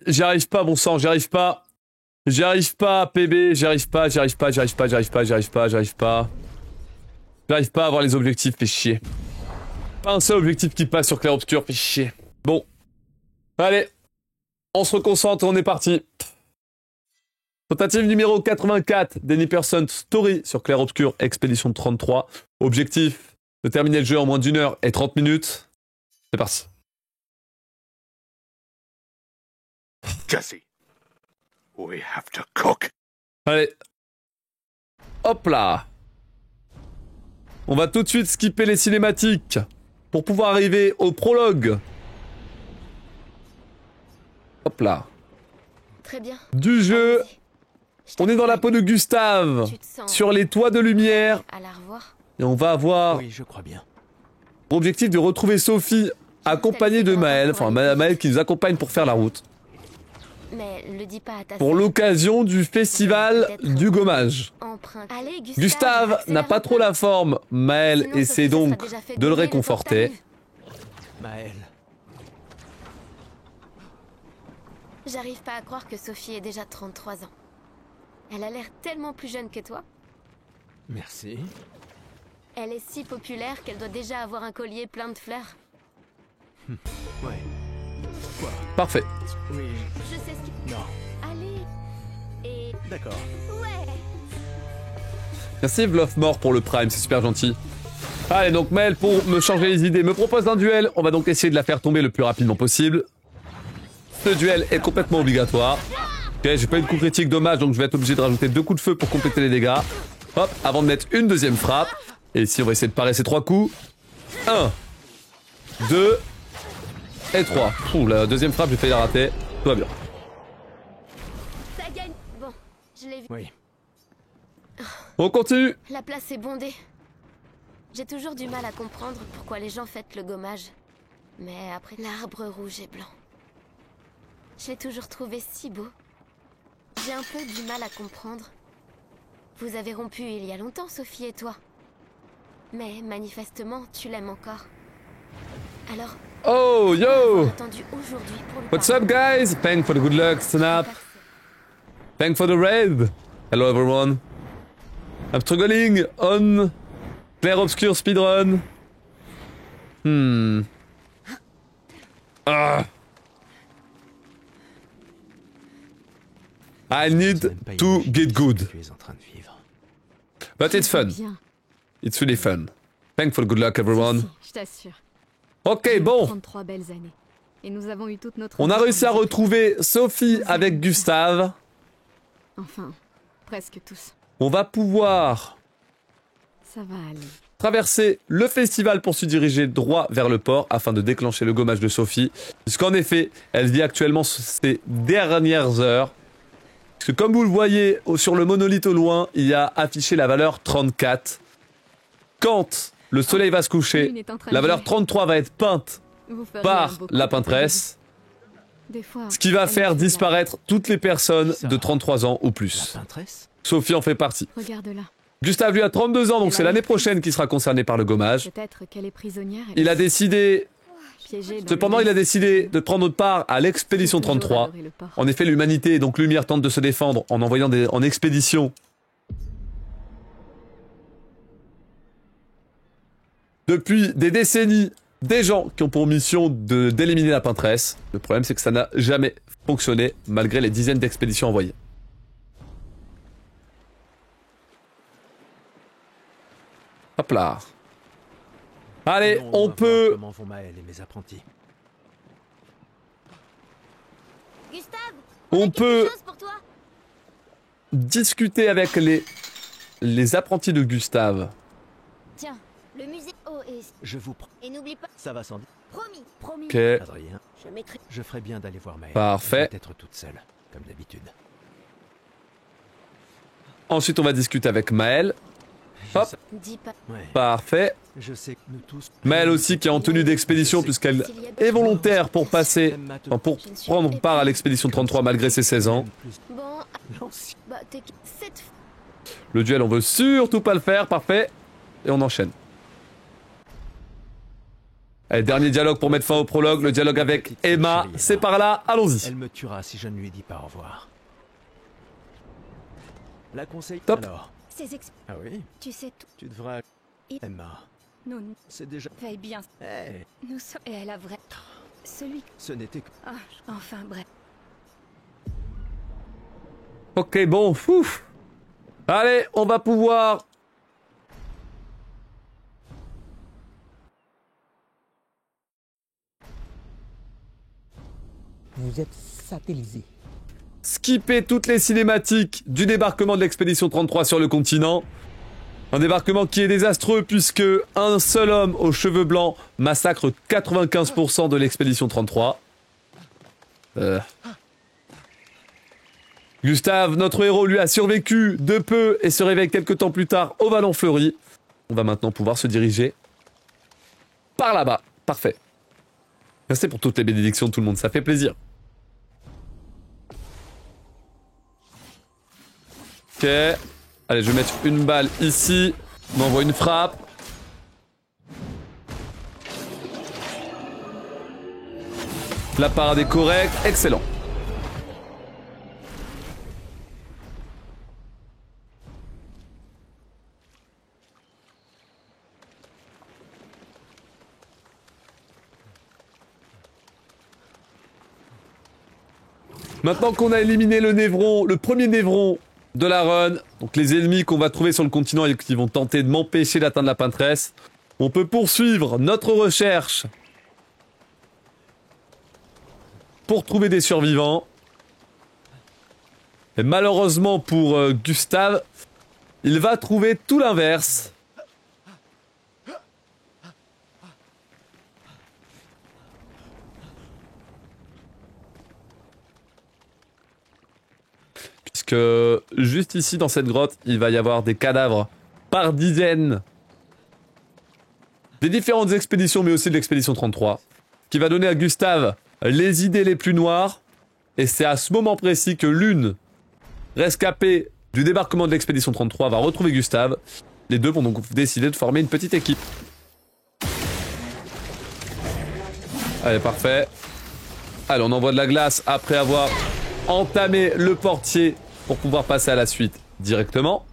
J'y arrive pas, bon sang, j'y arrive pas. J'y arrive pas, PB, j'y arrive pas, j'y arrive pas, j'y arrive pas, j'y arrive pas, j'y arrive pas, j'y arrive pas. J'arrive pas à avoir les objectifs, fait chier. Pas un seul objectif qui passe sur Clair Obscur, fait chier. Bon. Allez. On se reconcentre, on est parti. Tentative numéro 84 d'Any Person Story sur Clair Obscur, Expédition 33. Objectif de terminer le jeu en moins d'1 heure et 30 minutes. C'est parti. Jesse, we have to cook. Allez. Hop là. On va tout de suite skipper les cinématiques pour pouvoir arriver au prologue. Hop là. Très bien. Du jeu. On est dans la peau de Gustave, sur les toits de lumière. À la revoir. Et on va avoir Oui, je crois bien. pour objectif de retrouver Sophie accompagnée de Maël. Enfin, Maël qui nous accompagne pour faire la route. Mais le dis pas à ta Pour sœur. l'occasion du festival du gommage. Empreinte. Allez, Gustave n'a pas trop la forme. Maël Sinon, essaie Sophie, ça donc sera déjà fait de le gommer le réconforter. porte-avions. Maël. J'arrive pas à croire que Sophie ait déjà 33 ans. Elle a l'air tellement plus jeune que toi. Merci. Elle est si populaire qu'elle doit déjà avoir un collier plein de fleurs. Ouais. Quoi? Parfait. Oui. Je sais ce qui... Non. Allez. Et... D'accord. Ouais. Merci Vlofmore pour le prime, c'est super gentil. Allez, donc Maël, pour me changer les idées, me propose un duel. On va donc essayer de la faire tomber le plus rapidement possible. Ce duel est complètement obligatoire. Ok, j'ai pas eu de coup critique, dommage, donc je vais être obligé de rajouter 2 coups de feu pour compléter les dégâts. Hop, avant de mettre une deuxième frappe. Et ici, on va essayer de parer ces 3 coups. 1, 2 et 3. Ouh, la deuxième frappe, j'ai failli la rater. Tout va bien. Ça gagne. Bon, je l'ai vu. Oui. On continue. La place est bondée. J'ai toujours du mal à comprendre pourquoi les gens fêtent le gommage. Mais après, l'arbre rouge et blanc. Je l'ai toujours trouvé si beau. J'ai un peu du mal à comprendre. Vous avez rompu il y a longtemps, Sophie et toi. Mais manifestement, tu l'aimes encore. Alors, Oh, yo. attendu aujourd'hui pour le What's up, guys? Thanks for the good luck, Snap. Thanks for the raid. Hello, everyone. I'm struggling on Clair Obscur speedrun. Ah. I need to get good. Tu es en train de vivre. But it's fun. Bien. It's really fun. Thanks for the good luck, everyone. Si, je t'assure. Ok, bon. 33 belles années. Et nous avons eu toute notre... On a réussi à retrouver Sophie avec Gustave. Enfin, presque tous. On va pouvoir Ça va aller. traverser le festival pour se diriger droit vers le port afin de déclencher le gommage de Sophie. Puisqu'en effet, elle vit actuellement ses dernières heures. Parce que comme vous le voyez sur le monolithe au loin, il y a affiché la valeur 34. Quand le soleil va se coucher, Lune est en train de la valeur jouer. 33 va être peinte Vous ferez un par beau la coup. peintresse, Des fois, ce qui va elle faire est là. disparaître toutes les personnes Ça. de 33 ans ou La plus. peintresse? Sophie en fait partie. Regarde là. Gustave lui a 32 ans, donc c'est l'année prochaine qu'il sera concerné par le gommage. Peut-être qu'elle est prisonnière. Il a décidé, Piégée dans cependant le il a lac. décidé de prendre part à l'expédition J'ai toujours 33. adoré le port. En effet, l'humanité, donc Lumière, tente de se défendre en envoyant en expédition depuis des décennies des gens qui ont pour mission d'éliminer la peintresse. Le problème, c'est que ça n'a jamais fonctionné malgré les dizaines d'expéditions envoyées. Hop là. Allez, Allons, on voir peut Comment vont Maël et mes apprentis? Gustave, On quelque peut- chose pour toi. discuter avec les apprentis de Gustave. Tiens, le musée. Oh, Je vous prends. et n'oublie pas. Ça va sans dire. Promis. Ok, Adrien, Je mettrai. je ferais bien d'aller voir Maël. Parfait. Peut-être toute seule, comme d'habitude. ensuite on va discuter avec Maël. Je Hop. sais- Dis pas. Ouais. Parfait. Je sais que nous tous. Maël aussi qui est en tenue d'expédition puisqu'elle est volontaire pour passer, enfin, pour prendre part à l'expédition 33 malgré ses 16 ans. Bon, L'ancien. bah t'es. Cette. Le duel on veut surtout pas le faire, parfait. Et on enchaîne. Allez, dernier dialogue pour mettre fin au prologue, le dialogue avec Emma. C'est par là, allons-y. Elle me tuera si je ne lui dis pas au revoir. La conseil... Top. Alors, Ces ex... ah oui, Tu sais tout. tu devrais... Et- Emma, Nous nous c'est déjà... veille bien. Hey, Nous sommes... Et elle a vrai... Celui... ce n'était que... Ah, enfin bref. Ok, bon, fou. Allez, on va pouvoir... Vous êtes satellisé. skipper toutes les cinématiques du débarquement de l'expédition 33 sur le continent. Un débarquement qui est désastreux puisque un seul homme aux cheveux blancs massacre 95% de l'expédition 33. Gustave, notre héros, lui a survécu de peu et se réveille quelques temps plus tard au Vallon Fleuri. On va maintenant pouvoir se diriger par là-bas. Parfait. Merci pour toutes les bénédictions de tout le monde, ça fait plaisir. Ok. Allez, je vais mettre une balle ici. On envoie une frappe. La parade est correcte. Excellent. Maintenant qu'on a éliminé le névron, le premier névron de la run, donc les ennemis qu'on va trouver sur le continent et qui vont tenter de m'empêcher d'atteindre la Peintresse, on peut poursuivre notre recherche pour trouver des survivants. Et malheureusement pour Gustave, il va trouver tout l'inverse. Puisque juste ici dans cette grotte, il va y avoir des cadavres par dizaines des différentes expéditions, mais aussi de l'expédition 33, qui va donner à Gustave les idées les plus noires. Et c'est à ce moment précis que l'une rescapée du débarquement de l'expédition 33 va retrouver Gustave. Les deux vont donc décider de former une petite équipe. Allez, parfait. Allez, on envoie de la glace après avoir entamé le portier pour pouvoir passer à la suite directement.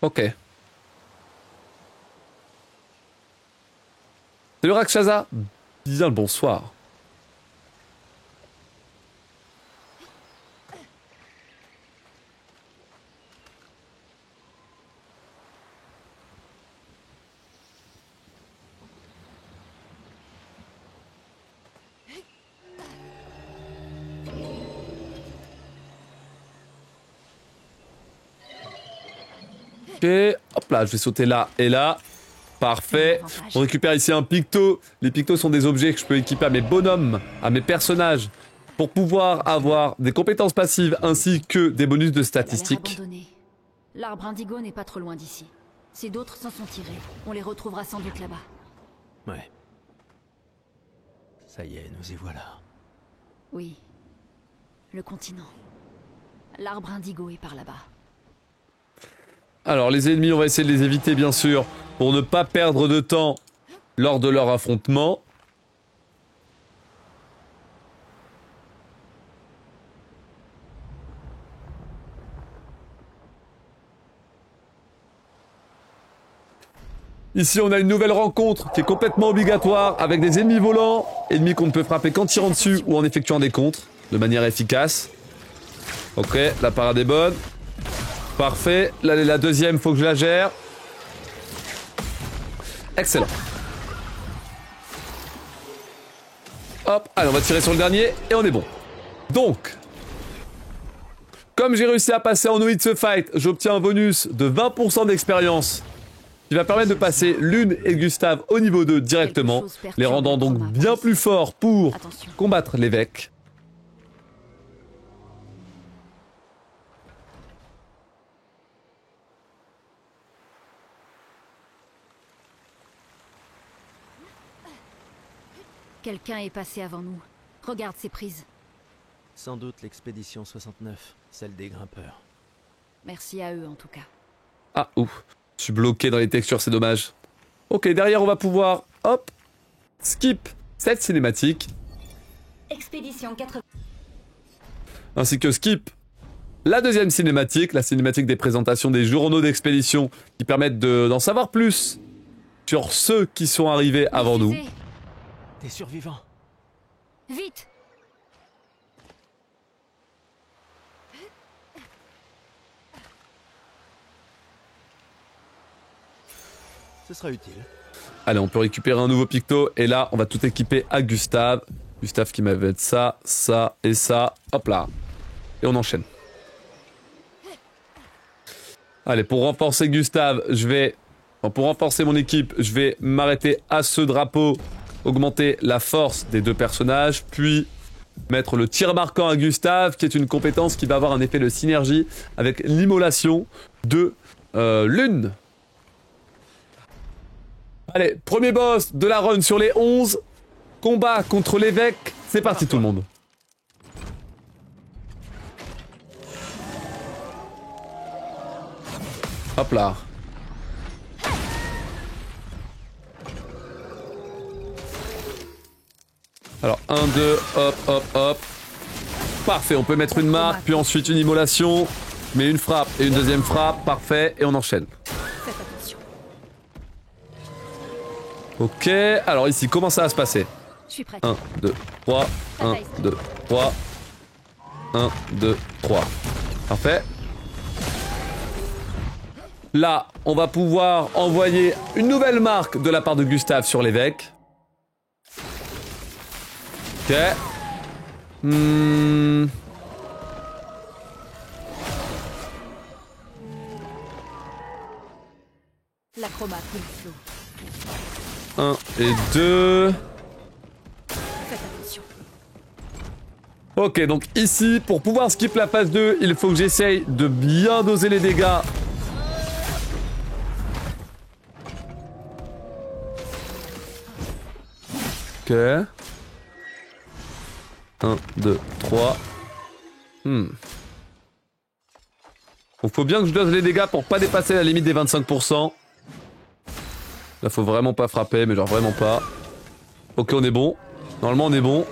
Ok. Salut Rakshasa. Bien le bonsoir. Ok, hop là, je vais sauter là et là. Parfait. On récupère ici un picto. Les pictos sont des objets que je peux équiper à mes bonhommes, à mes personnages, pour pouvoir avoir des compétences passives ainsi que des bonus de statistiques. L'arbre indigo n'est pas trop loin d'ici. Si d'autres s'en sont tirés, on les retrouvera sans doute là-bas. Ouais. Ça y est, nous y voilà. Oui. Le continent. L'arbre indigo est par là-bas. Alors les ennemis, on va essayer de les éviter bien sûr, pour ne pas perdre de temps lors de leur affrontement. Ici on a une nouvelle rencontre qui est complètement obligatoire avec des ennemis volants, ennemis qu'on ne peut frapper qu'en tirant dessus ou en effectuant des contres de manière efficace. Ok, la parade est bonne. Parfait, là la deuxième, faut que je la gère. Excellent. Hop, allez on va tirer sur le dernier et on est bon. Donc, comme j'ai réussi à passer en No Hit Fight, j'obtiens un bonus de 20% d'expérience qui va permettre de passer Lune et Gustave au niveau 2 directement, les rendant donc bien plus forts pour combattre l'évêque. Quelqu'un est passé avant nous. Regarde ces prises. Sans doute l'expédition 69, celle des grimpeurs. Merci à eux en tout cas. Ah, ouf. Je suis bloqué dans les textures, c'est dommage. Ok, derrière, on va pouvoir, hop, skip cette cinématique. Expédition 80. Ainsi que skip la deuxième cinématique, la cinématique des présentations des journaux d'expédition qui permettent d'en savoir plus sur ceux qui sont arrivés avant nous. Fusée. Des survivants. Vite. Ce sera utile. Allez, on peut récupérer un nouveau picto et là, on va tout équiper à Gustave. Gustave qui m'avait ça, ça et ça. Hop là. Et on enchaîne. Allez, pour renforcer Gustave, pour renforcer mon équipe, je vais m'arrêter à ce drapeau, augmenter la force des deux personnages, puis mettre le tir marquant à Gustave, qui est une compétence qui va avoir un effet de synergie avec l'immolation de l'une. Allez, premier boss de la run sur les 11. Combat contre l'évêque. C'est parti tout le monde. Hop là. Alors 1, 2, hop, hop, hop. Parfait, on peut mettre une marque, puis ensuite une immolation. Mais une frappe et une deuxième frappe, parfait, et on enchaîne. Faites attention. Ok, alors ici, comment ça va se passer? Je suis prête. 1, 2, 3, 1, 2, 3. 1, 2, 3. Parfait. Là, on va pouvoir envoyer une nouvelle marque de la part de Gustave sur l'évêque. Ok. L'acromate il flow. 1 et 2. Faites attention. Ok, donc ici, pour pouvoir skip la phase 2, il faut que j'essaye de bien doser les dégâts. Ok. 1, 2, 3. Donc faut bien que je dose les dégâts pour pas dépasser la limite des 25%. Là, faut vraiment pas frapper, mais genre vraiment pas. Ok, on est bon. Normalement, on est bon.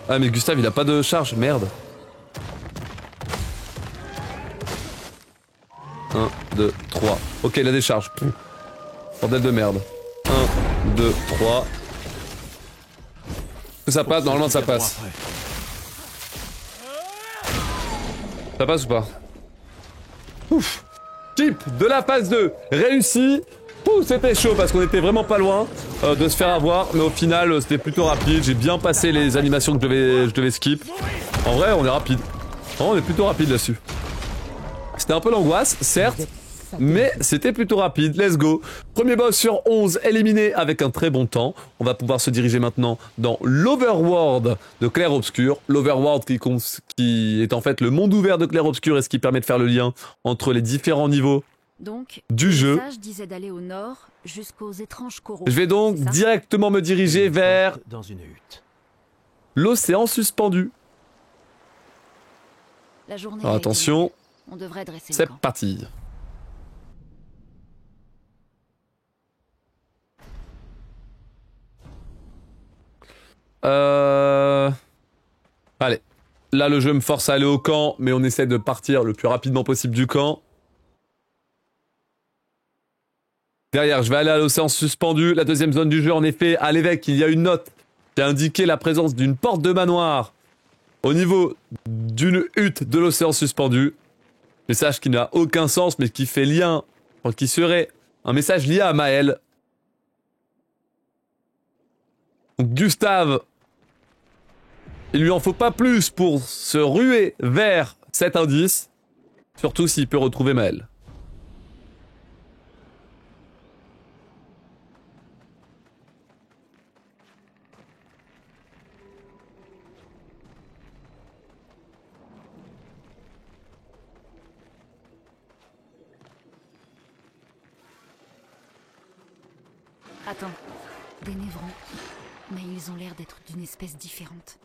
Ah, mais Gustave, il a pas de charge, merde. 1, 2, 3. Ok, il a des charges. Pff. Bordel de merde. 1, 2, 3. Que ça passe? Normalement, ça passe. Ça passe ou pas? Ouf. Skip de la phase 2. Réussi. Ouh, c'était chaud parce qu'on était vraiment pas loin de se faire avoir, mais au final c'était plutôt rapide. J'ai bien passé les animations que je devais skip. En vrai, on est rapide. On est plutôt rapide là-dessus. C'était un peu l'angoisse, certes, mais c'était plutôt rapide. Let's go. Premier boss sur 11 éliminé avec un très bon temps. On va pouvoir se diriger maintenant dans l'Overworld de Clair Obscur. L'Overworld qui est en fait le monde ouvert de Clair Obscur et ce qui permet de faire le lien entre les différents niveaux Donc, du jeu. le message disait d'aller au nord jusqu'aux étranges coraux. Je vais donc C'est ça directement me diriger vers Dans une hutte. l'océan suspendu. La journée. Alors a été attention, longue. On devrait dresser le c'est camp. parti. Allez. Là, le jeu me force à aller au camp, mais on essaie de partir le plus rapidement possible du camp. Derrière, je vais aller à l'océan suspendu. La deuxième zone du jeu, en effet, à l'évêque, il y a une note qui a indiqué la présence d'une porte de manoir au niveau d'une hutte de l'océan suspendu. Message qui n'a aucun sens, mais qui fait lien, enfin, qui serait un message lié à Maël. Donc Gustave, il lui en faut pas plus pour se ruer vers cet indice, surtout s'il peut retrouver Maël. Attends, des névrons. mais ils ont l'air d'être d'une espèce différente.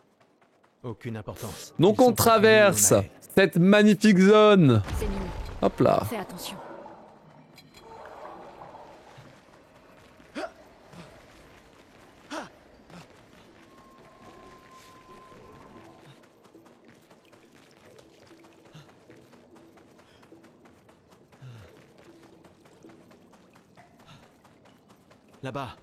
Aucune importance. Donc Ils on sont traverse pas venus au cette magnifique zone. C'est mignon. Hop là. Fais attention. Là-bas,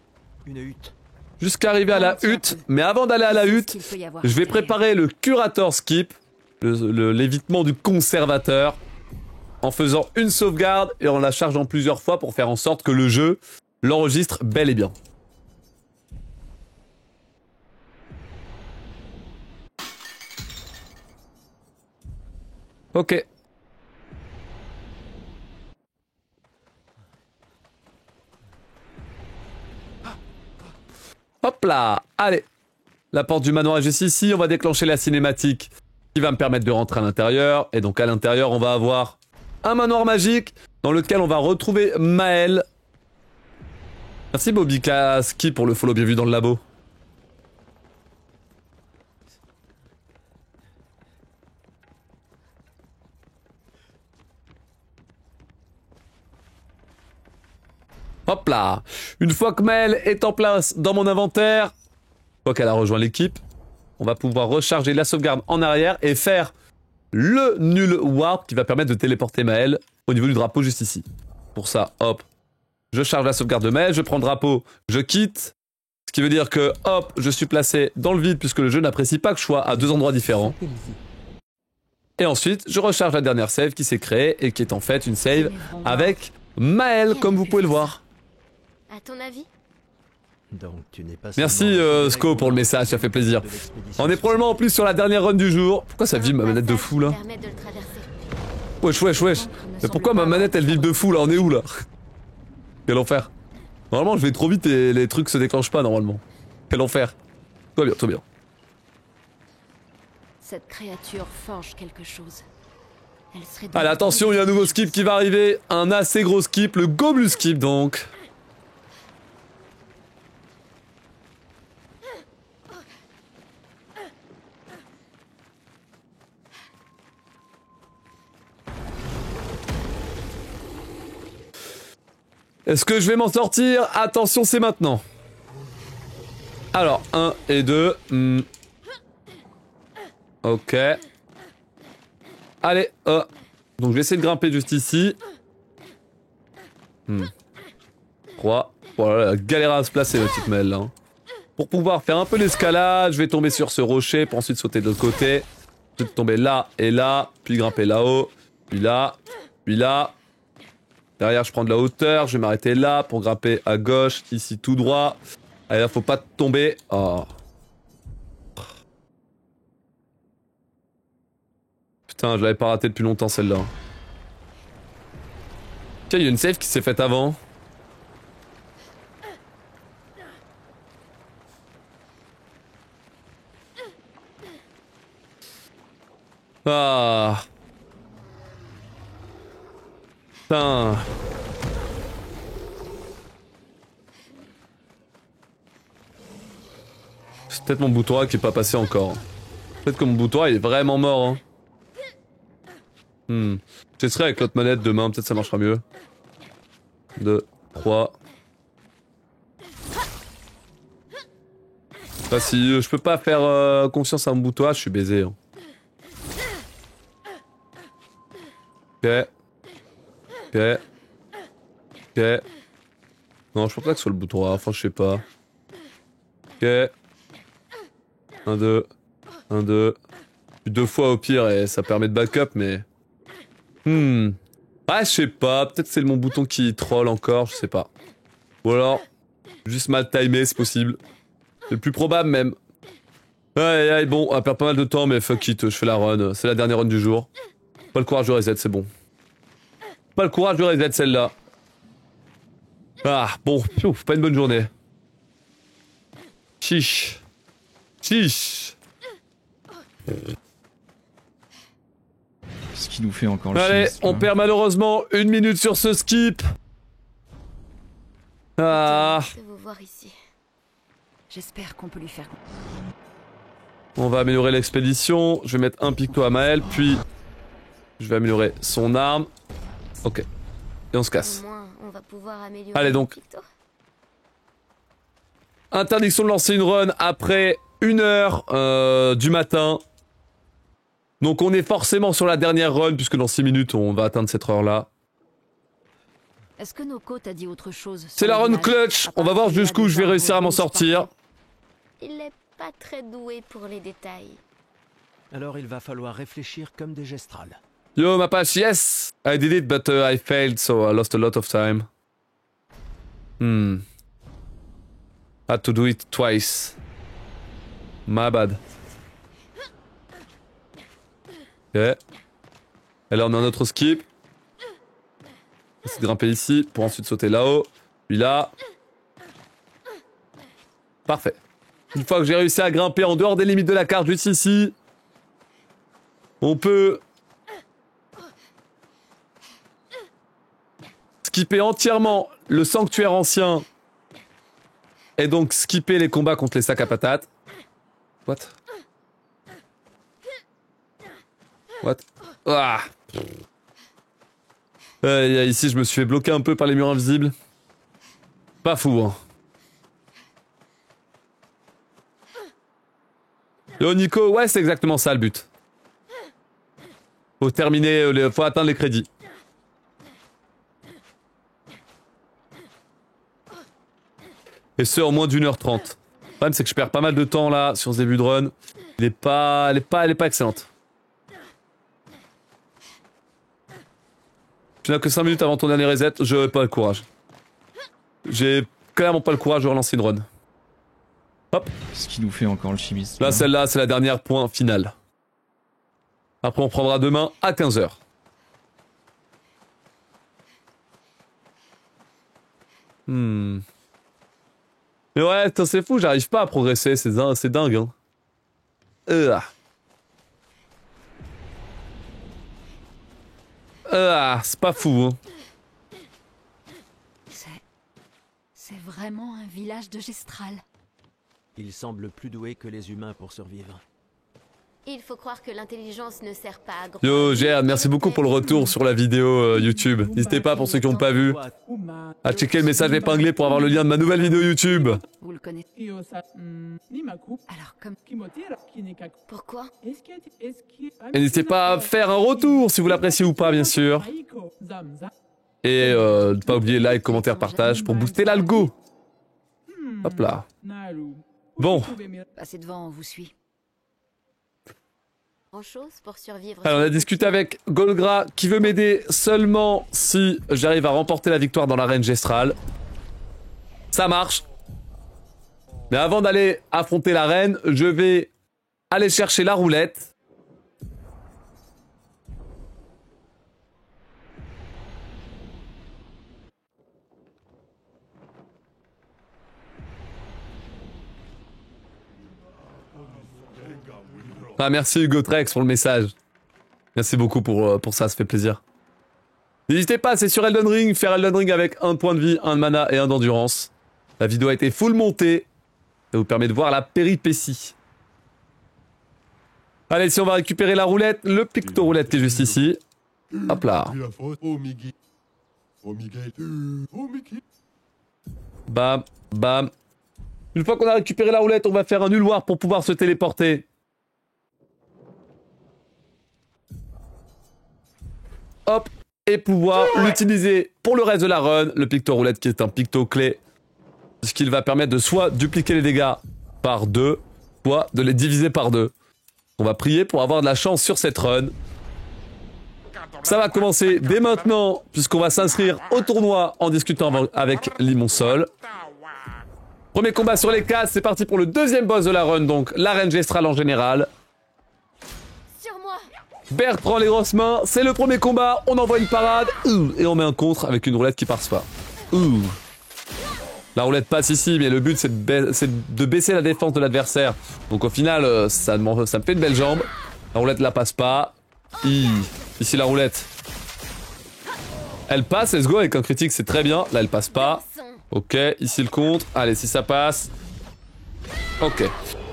une hutte. Jusqu'à arriver à la hutte. Mais avant d'aller à la hutte, Qu'il peut y avoir je vais à l'intérieur. préparer le curator skip, l'évitement du conservateur, en faisant une sauvegarde et en la chargeant plusieurs fois pour faire en sorte que le jeu l'enregistre bel et bien. Ok. Hop là, allez. La porte du manoir est juste ici, on va déclencher la cinématique qui va me permettre de rentrer à l'intérieur. Et donc à l'intérieur, on va avoir un manoir magique dans lequel on va retrouver Maël. Merci Bobby Kaski pour le follow bien vu dans le labo. Hop là. Une fois que Maël est en place dans mon inventaire, une fois qu'elle a rejoint l'équipe, on va pouvoir recharger la sauvegarde en arrière et faire le nul warp qui va permettre de téléporter Maël au niveau du drapeau juste ici. Pour ça, hop, je charge la sauvegarde de Maël, je prends le drapeau, je quitte. Ce qui veut dire que, hop, je suis placé dans le vide puisque le jeu n'apprécie pas que je sois à deux endroits différents. Satellisé. Et ensuite, je recharge la dernière save qui s'est créée et qui est en fait une save avec Maël, comme vous pouvez le voir. À ton avis? Donc tu n'es pas Merci seulement Sko pour le message, ça fait plaisir. de l'expédition On est probablement en plus sur la dernière run du jour. Pourquoi ça vibre ma manette de fou là? Permet de le traverser. Wesh. Mais pourquoi ma manette elle vibre de fou là? On est où là? Quel enfer. Normalement je vais trop vite et les trucs se déclenchent pas normalement. Quel enfer. Tout va bien. Cette créature forge quelque chose. Elle serait Allez attention, il y a un nouveau skip qui va arriver. Un assez gros skip, le Goblu skip donc. Est-ce que je vais m'en sortir? Attention, c'est maintenant. Alors, 1 et 2. Ok. Allez, donc je vais essayer de grimper juste ici. 3. Voilà, la galère à se placer, la petite Mel, là. Hein. Pour pouvoir faire un peu l'escalade, je vais tomber sur ce rocher pour ensuite sauter de l'autre côté. Je vais tomber là et là, puis grimper là-haut, puis là, puis là. Derrière, je prends de la hauteur, je vais m'arrêter là pour grimper à gauche, ici tout droit. Allez, là, faut pas tomber. Oh. Putain, je l'avais pas raté depuis longtemps celle-là. Tiens, il y a une save qui s'est faite avant. Ah. Putain. C'est peut-être mon bouton A qui est pas passé encore. Peut-être que mon bouton A il est vraiment mort. Hein. J'essaierai avec l'autre manette demain, peut-être ça marchera mieux. 2, 3. Bah, si je peux pas faire confiance à mon bouton A, je suis baisé. Hein. Ok. Non, je pense pas que ce soit le bouton A, enfin je sais pas. Ok. 1, 2. 1, 2. Deux fois au pire et ça permet de backup, mais... Ah, je sais pas, peut-être c'est mon bouton qui troll encore, je sais pas. Ou alors, juste mal timé, c'est possible. C'est le plus probable même. Aïe, bon, on va perdre pas mal de temps, mais fuck it, je fais la run. C'est la dernière run du jour. Pas le courage de reset, c'est bon. Pas le courage de reset celle-là. Ah, bon, piouf, pas une bonne journée. Chiche. Ce qui nous fait encore le Allez, sinistre, on là. perd malheureusement 1 minute sur ce skip. Ah. De vous voir ici. J'espère qu'on peut lui faire... On va améliorer l'expédition. Je vais mettre un picto à Maël, puis je vais améliorer son arme. Ok. Et on se casse. Au moins, on va pouvoir améliorer Allez donc. le picto. Interdiction de lancer une run après 1h du matin. Donc on est forcément sur la dernière run, puisque dans 6 minutes on va atteindre cette heure-là. Est-ce que Noko t'a dit autre chose? C'est la run clutch. On va voir jusqu'où je vais réussir à m'en sortir. Il est pas très doué pour les détails. Alors il va falloir réfléchir comme des gestrales. Yo Mapache, yes! I did it, but I failed, so I lost a lot of time. Had to do it twice. My bad. Ok. Et là on a un autre skip. On va grimper ici pour ensuite sauter là-haut. Puis là. Parfait. Une fois que j'ai réussi à grimper en dehors des limites de la carte juste ici, on peut skipper entièrement le sanctuaire ancien et donc skipper les combats contre les sacs à patates. What? Ah. Ici, je me suis fait bloquer un peu par les murs invisibles. Pas fou, hein. Yo, Nico, ouais, c'est exactement ça le but. Faut terminer, faut atteindre les crédits. Et ce, en moins d'1h30. Le problème, c'est que je perds pas mal de temps là sur ce début de run. Elle est pas excellente. Tu n'as que 5 minutes avant ton dernier reset, je n'aurai pas le courage. J'ai clairement pas le courage de relancer une run. Hop. Ce qui nous fait encore le chimiste. Là, celle-là, c'est la dernière point finale. Après, on prendra demain à 15h. Mais ouais, c'est fou, j'arrive pas à progresser, c'est dingue, hein. C'est pas fou, hein. C'est vraiment un village de Gestral. Il semble plus doué que les humains pour survivre. Il faut croire que l'intelligence ne sert pas à grand. Yo, Gerd, merci beaucoup pour le retour sur la vidéo YouTube. N'hésitez pas, pour ceux qui n'ont pas vu, à checker le message épinglé pour avoir le lien de ma nouvelle vidéo YouTube. Vous le connaissez. Alors comme... Pourquoi? Et n'hésitez pas à faire un retour si vous l'appréciez ou pas, bien sûr. Et ne pas oublier like, commentaire, partage pour booster l'algo. Hop là. Bon. Passez devant, on vous suit. Grand-chose pour survivre. Alors, on a discuté avec Golgra qui veut m'aider seulement si j'arrive à remporter la victoire dans l'arène gestrale. Ça marche. Mais avant d'aller affronter l'arène, je vais aller chercher la roulette. Ah, merci Hugo Trex pour le message. Merci beaucoup pour ça, ça fait plaisir. N'hésitez pas, c'est sur Elden Ring, faire Elden Ring avec 1 point de vie, 1 de mana et 1 d'endurance. La vidéo a été full montée. Ça vous permet de voir la péripétie. Allez, si on va récupérer la roulette, le picto roulette qui est juste ici. Hop là. Bam, bam. Une fois qu'on a récupéré la roulette, on va faire un nulwar pour pouvoir se téléporter. Hop, et pouvoir l'utiliser pour le reste de la run, le picto roulette qui est un picto clé, ce qui va permettre de soit dupliquer les dégâts par 2, soit de les diviser par 2. On va prier pour avoir de la chance sur cette run. Ça va commencer dès maintenant, puisqu'on va s'inscrire au tournoi en discutant avec Limonsol. Premier combat sur les cases, c'est parti pour le deuxième boss de la run, donc l'arène gestrale en général. Bertrand les grosses mains, c'est le premier combat, on envoie une parade, et on met un contre avec une roulette qui passe pas. La roulette passe ici, mais le but c'est de baisser la défense de l'adversaire. Donc au final, ça me fait une belle jambe. La roulette la passe pas. Ici la roulette. Elle passe, let's go, avec un critique c'est très bien. Là elle passe pas. Ok, ici le contre. Allez, si ça passe. Ok.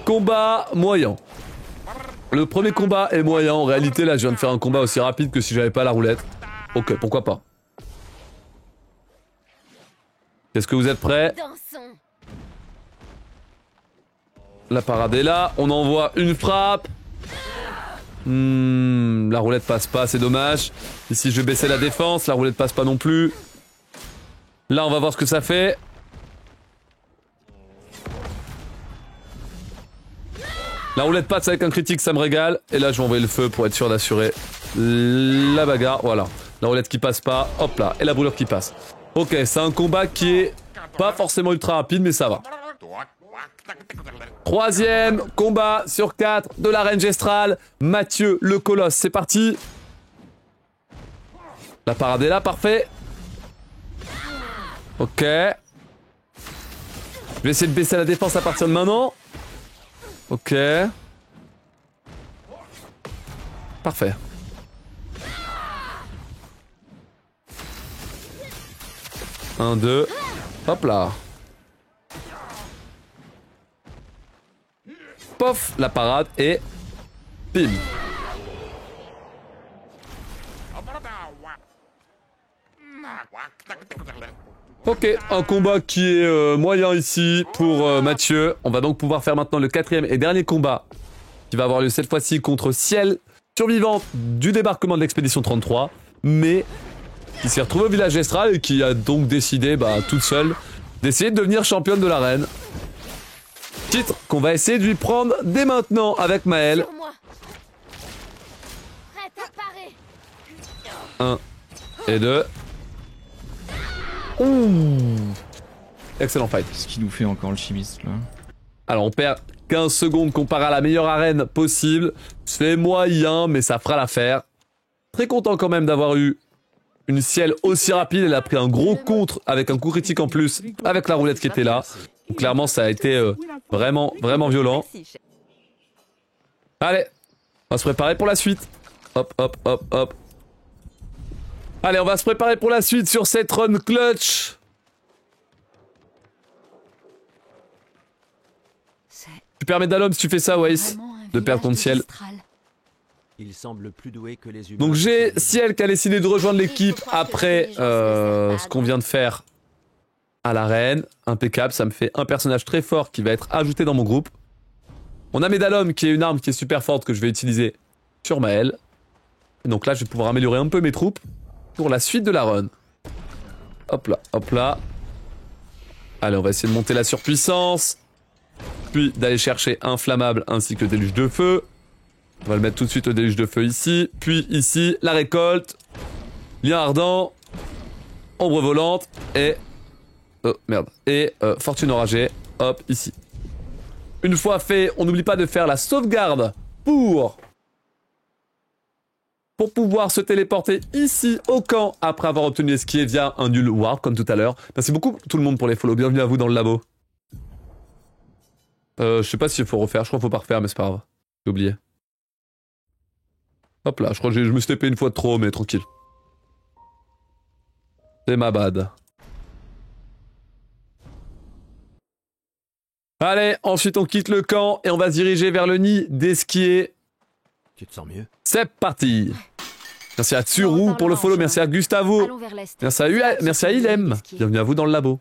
Combat moyen. Le premier combat est moyen. En réalité, là, je viens de faire un combat aussi rapide que si j'avais pas la roulette. Ok, pourquoi pas. Est-ce que vous êtes prêts? Dansons. La parade est là. On envoie une frappe. La roulette passe pas, c'est dommage. Ici, je vais baisser la défense. La roulette passe pas non plus. Là, on va voir ce que ça fait. La roulette passe avec un critique, ça me régale. Et là, je vais envoyer le feu pour être sûr d'assurer la bagarre. Voilà. La roulette qui passe pas. Hop là. Et la brûlure qui passe. Ok, c'est un combat qui est pas forcément ultra rapide, mais ça va. Troisième combat sur 4 de l'arène gestrale. Mathieu le Colosse, c'est parti. La parade est là, parfait. Ok. Je vais essayer de baisser la défense à partir de maintenant. Ok. Parfait. Un, deux. Hop là. Pof, la parade et... Bim. Ok, un combat qui est moyen ici pour Mathieu. On va donc pouvoir faire maintenant le quatrième et dernier combat qui va avoir lieu cette fois-ci contre Ciel, survivante du débarquement de l'expédition 33, mais qui s'est retrouvée au village Estral et qui a donc décidé, toute seule, d'essayer de devenir championne de l'arène. Titre qu'on va essayer de lui prendre dès maintenant avec Maël. Sur moi. Prête à parer. 1 et 2. Ouh. Excellent fight. Qu'est-ce qu'il nous fait encore le chimiste là? Alors on perd 15 secondes comparé à la meilleure arène possible. C'est moyen, mais ça fera l'affaire. Très content quand même d'avoir eu une Ciel aussi rapide. Elle a pris un gros contre avec un coup critique en plus, avec la roulette qui était là. Donc, clairement, ça a été vraiment violent. Allez, on va se préparer pour la suite. Hop, hop, hop, hop. Allez, on va se préparer pour la suite sur cette run clutch. Tu permets d'Alom si tu fais ça, Weiss, de perdre contre Ciel. Il semble plus doué que les humains. Donc j'ai Ciel qui a décidé de rejoindre l'équipe après ce qu'on vient de faire à l'arène. Impeccable, ça me fait un personnage très fort qui va être ajouté dans mon groupe. On a Médalum qui est une arme qui est super forte que je vais utiliser sur Maël. Et donc là je vais pouvoir améliorer un peu mes troupes pour la suite de la run. Hop là, hop là. Allez, on va essayer de monter la surpuissance. Puis d'aller chercher inflammable ainsi que déluge de feu. On va le mettre tout de suite au déluge de feu ici. Puis ici, la récolte. Lien ardent. Ombre volante. Et... oh merde. Et fortune enragée. Hop, ici. Une fois fait, on n'oublie pas de faire la sauvegarde pour pouvoir se téléporter ici au camp après avoir obtenu l'esquive via un nul warp comme tout à l'heure. Merci beaucoup tout le monde pour les follow. Bienvenue à vous dans le labo. Je sais pas s'il faut refaire. Je crois qu'il faut pas refaire, mais c'est pas grave. J'ai oublié. Hop là, je crois que je me suis tapé une fois de trop, mais tranquille. C'est ma bad. Allez, ensuite on quitte le camp et on va se diriger vers le nid d'Esquier. Tu te sens mieux? C'est parti. Merci à Tsuru pour le follow, merci à Gustavo. Merci à Ilem. Bienvenue à vous dans le labo.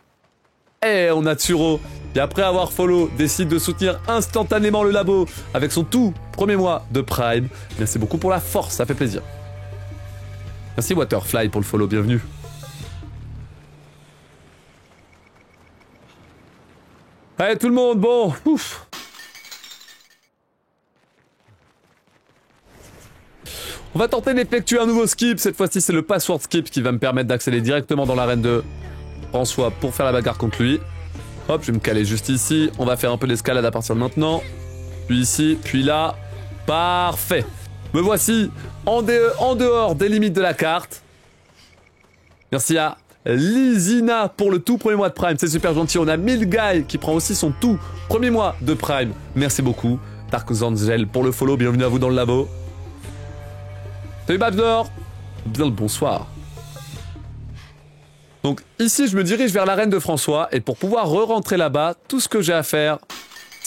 Et on a Tsuro qui après avoir follow décide de soutenir instantanément le labo avec son tout premier mois de Prime. Merci beaucoup pour la force, ça fait plaisir. Merci Waterfly pour le follow, bienvenue. Allez tout le monde, bon, ouf. On va tenter d'effectuer un nouveau skip, cette fois-ci c'est le password skip qui va me permettre d'accéder directement dans l'arène de François pour faire la bagarre contre lui. Hop, je vais me caler juste ici, on va faire un peu d'escalade à partir de maintenant. Puis ici, puis là, parfait. Me voici en dehors des limites de la carte. Merci à Lizina pour le tout premier mois de Prime, c'est super gentil. On a Milguy qui prend aussi son tout premier mois de Prime, merci beaucoup. Dark Angel pour le follow, bienvenue à vous dans le labo. Salut Babdor, bien le bonsoir. Donc ici je me dirige vers l'arène de François et pour pouvoir re-rentrer là-bas, tout ce que j'ai à faire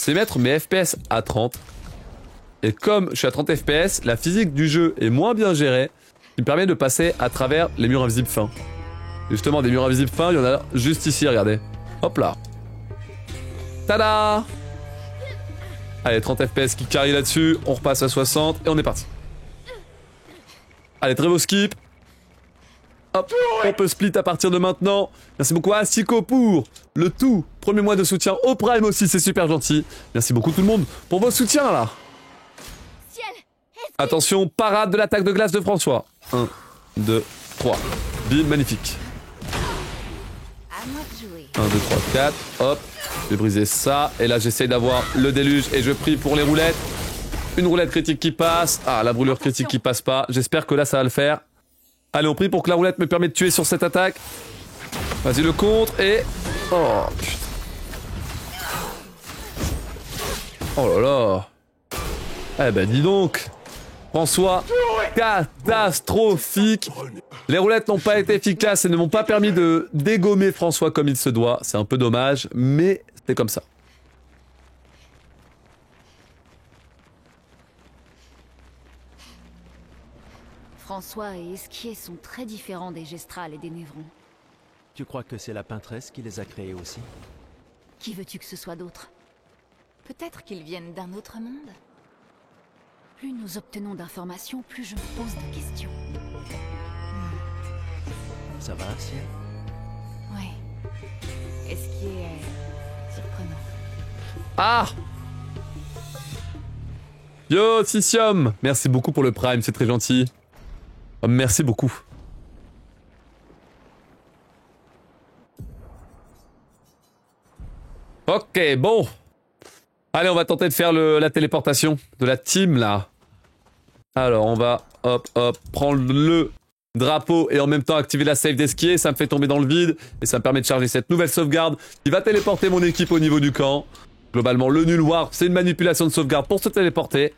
c'est mettre mes FPS à 30. Et comme je suis à 30 FPS, la physique du jeu est moins bien gérée, ce qui me permet de passer à travers les murs invisibles fins. Et justement, des murs invisibles fins, il y en a juste ici, regardez. Hop là. Tada! Allez, 30 FPS qui carry là-dessus, on repasse à 60 et on est parti. Allez, très beau skip. Hop, on peut split à partir de maintenant. Merci beaucoup à Siko pour le tout premier mois de soutien. Au Prime aussi, c'est super gentil. Merci beaucoup tout le monde pour vos soutiens là. Attention, parade de l'attaque de glace de François. 1, 2, 3. Bim, magnifique. 1, 2, 3, 4. Hop, je vais briser ça. Et là, j'essaye d'avoir le déluge et je prie pour les roulettes. Une roulette critique qui passe. Ah, la brûlure critique qui passe pas. J'espère que là, ça va le faire. Allez, on prie pour que la roulette me permette de tuer sur cette attaque. Vas-y, le contre et... Oh, putain. Oh là là. Eh ben, dis donc. François, catastrophique. Les roulettes n'ont pas été efficaces et ne m'ont pas permis de dégommer François comme il se doit. C'est un peu dommage, mais c'est comme ça. François et Esquier sont très différents des Gestrales et des Névrons. Tu crois que c'est la peintresse qui les a créés aussi? Qui veux-tu que ce soit d'autre? Peut-être qu'ils viennent d'un autre monde. Plus nous obtenons d'informations, plus je me pose de questions. Ça va, Ciel? Oui. Esquier est surprenant. Ah! Yo, Sisium! Merci beaucoup pour le Prime, c'est très gentil. Oh, merci beaucoup. Ok, bon. Allez, on va tenter de faire la téléportation de la team, là. Alors, on va, hop, hop, prendre le drapeau et en même temps activer la save d'Esquier. Ça me fait tomber dans le vide et ça me permet de charger cette nouvelle sauvegarde qui va téléporter mon équipe au niveau du camp. Globalement, le nul warp, c'est une manipulation de sauvegarde pour se téléporter.